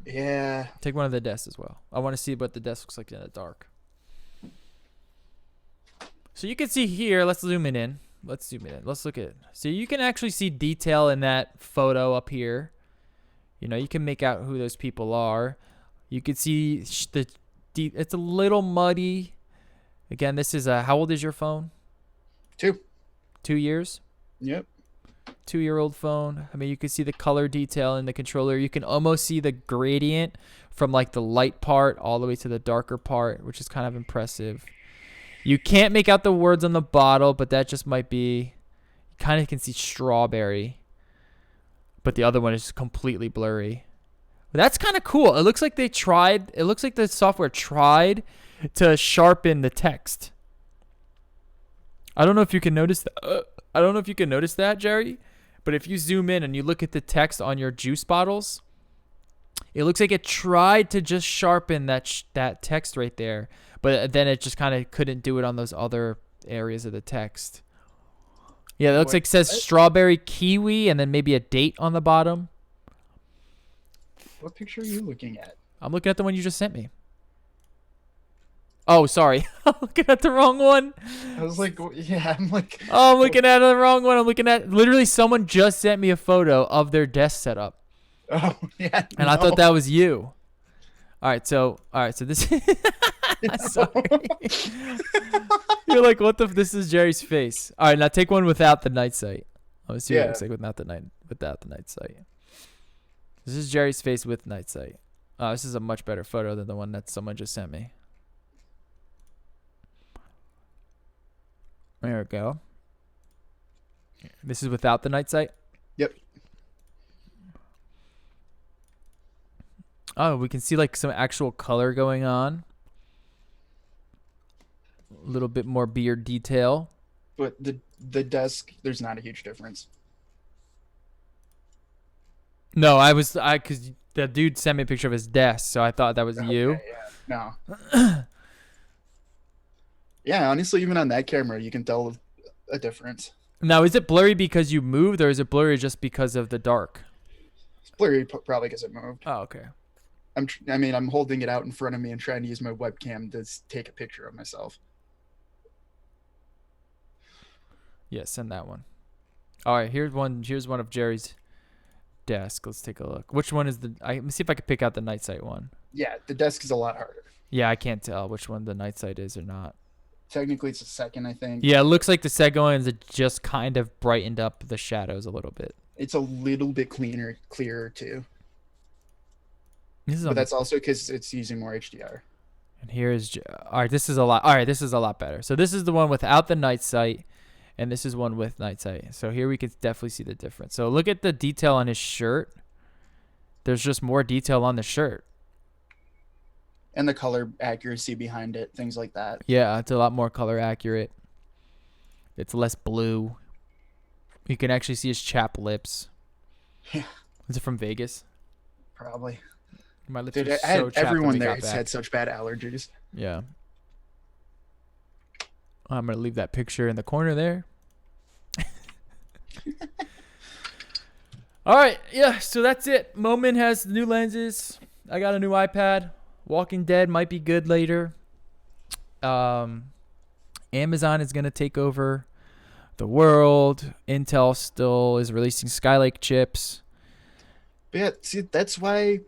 Yeah. Take one of the desks as well. I want to see what the desk looks like in the dark. So you can see here. Let's zoom it in. Let's zoom it in. Let's look at it. So you can actually see detail in that photo up here. You know, you can make out who those people are. You can see it's a little muddy. Again, this is how old is your phone? 2. 2 years? Yep. 2-year-old phone. I mean, you can see the color detail in the controller. You can almost see the gradient from like the light part all the way to the darker part, which is kind of impressive. You can't make out the words on the bottle, but that just might be, you kind of can see strawberry, but the other one is completely blurry. But that's kind of cool. It looks like it looks like the software tried to sharpen the text. I don't know if you can notice that. I don't know if you can notice that, Jerry, but if you zoom in and you look at the text on your juice bottles, it looks like it tried to just sharpen that text right there, but then it just kind of couldn't do it on those other areas of the text. Yeah, it looks like it says strawberry kiwi and then maybe a date on the bottom. What picture are you looking at? I'm looking at the one you just sent me. Oh, sorry. I'm looking at the wrong one. I was like, yeah, I'm like. Oh, I'm looking at the wrong one. I'm looking at literally someone just sent me a photo of their desk setup. Oh, yeah. And I thought that was you. All right, so this sorry. You're like, what the this is Jerry's face. All right, now take one without the night sight. Let's see what it looks like without the night sight. This is Jerry's face with night sight. This is a much better photo than the one that someone just sent me. There we go. This is without the night sight? Yep. Oh, we can see like some actual color going on. A little bit more beard detail. But the desk, there's not a huge difference. No, because the dude sent me a picture of his desk, so I thought that was you. Yeah. No. Yeah, honestly, even on that camera, you can tell a difference. Now, is it blurry because you moved, or is it blurry just because of the dark? It's blurry probably because it moved. Oh, okay. I'm holding it out in front of me and trying to use my webcam to take a picture of myself. Yeah, send that one. All right, here's one of Jerry's desk. Let's take a look. Which one is let me see if I can pick out the night sight one. Yeah, the desk is a lot harder. Yeah, I can't tell which one the night sight is or not. Technically, it's the second, I think. Yeah, it looks like the second one is just kind of brightened up the shadows a little bit. It's a little bit clearer too. But that's also because it's using more HDR. And here's all right. This is a lot. All right, this is a lot better. So this is the one without the night sight, and this is one with night sight. So here we can definitely see the difference. So look at the detail on his shirt. There's just more detail on the shirt. And the color accuracy behind it, things like that. Yeah, it's a lot more color accurate. It's less blue. You can actually see his chapped lips. Yeah. Is it from Vegas? Probably. My lips Dude, are so chapped everyone when there we got has back. had such bad allergies. Yeah. I'm going to leave that picture in the corner there. All right. Yeah, so that's it. Moment has new lenses. I got a new iPad. Walking Dead might be good later. Amazon is going to take over the world. Intel still is releasing Skylake chips. But yeah, see, that's why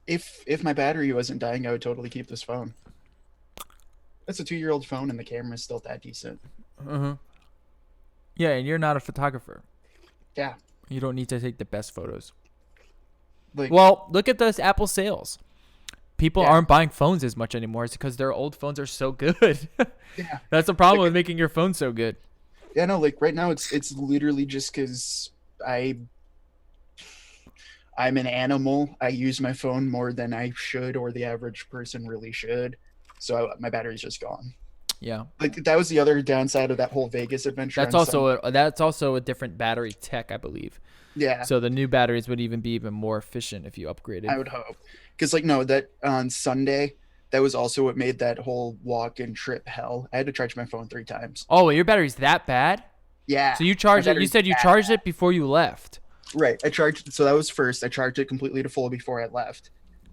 if my battery wasn't dying, I would totally keep this phone. That's a 2-year-old phone and the camera's still that decent. Uh-huh. Yeah, and you're not a photographer. Yeah. You don't need to take the best photos. Like, well, look at those Apple sales. People aren't buying phones as much anymore. It's because their old phones are so good. Yeah. That's the problem with making your phone so good. Yeah, no, like right now it's literally just because I'm an animal. I use my phone more than I should or the average person really should. So my battery's just gone. Yeah. Like that was the other downside of that whole Vegas adventure. That's also a different battery tech, I believe. Yeah. So the new batteries would even be even more efficient if you upgraded. I would hope. Because that on Sunday, that was also what made that whole walk and trip hell. I had to charge my phone 3 times. Oh, your battery's that bad? Yeah. So you charged it. You said you charged it before you left. Right. I charged. So that was first. I charged it completely to full before I left.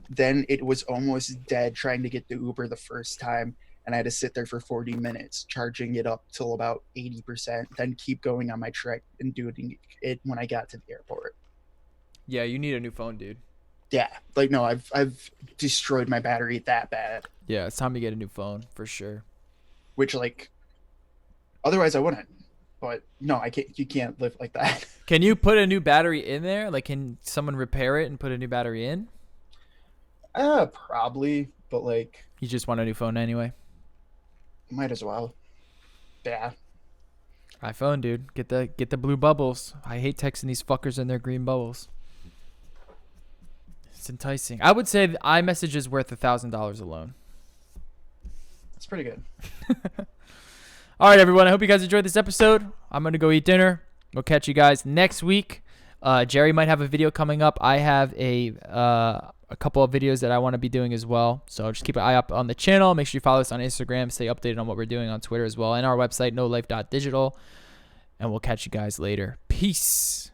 Then it was almost dead trying to get the Uber the first time. and I had to sit there for 40 minutes charging it up till about 80%, then keep going on my trek and doing it when I got to the airport. Yeah, you need a new phone, dude. Yeah, like no, I've destroyed my battery that bad, Yeah, it's time to get a new phone for sure. which like otherwise I wouldn't. But no, I can't. You can't live like that. Can you put a new battery in there? Like, can someone repair it and put a new battery in? Probably, but like You just want a new phone anyway. might as well. Yeah. iPhone, dude. Get the blue bubbles. I hate texting these fuckers in their green bubbles. It's enticing. I would say the iMessage is worth $1,000 alone. It's pretty good. All right, everyone. I hope you guys enjoyed this episode. I'm going to go eat dinner. We'll catch you guys next week. Jerry might have a video coming up. I have a couple of videos that I want to be doing as well. So just keep an eye up on the channel. Make sure you follow us on Instagram. Stay updated on what we're doing on Twitter as well. And our website, nolife.digital. And we'll catch you guys later. Peace.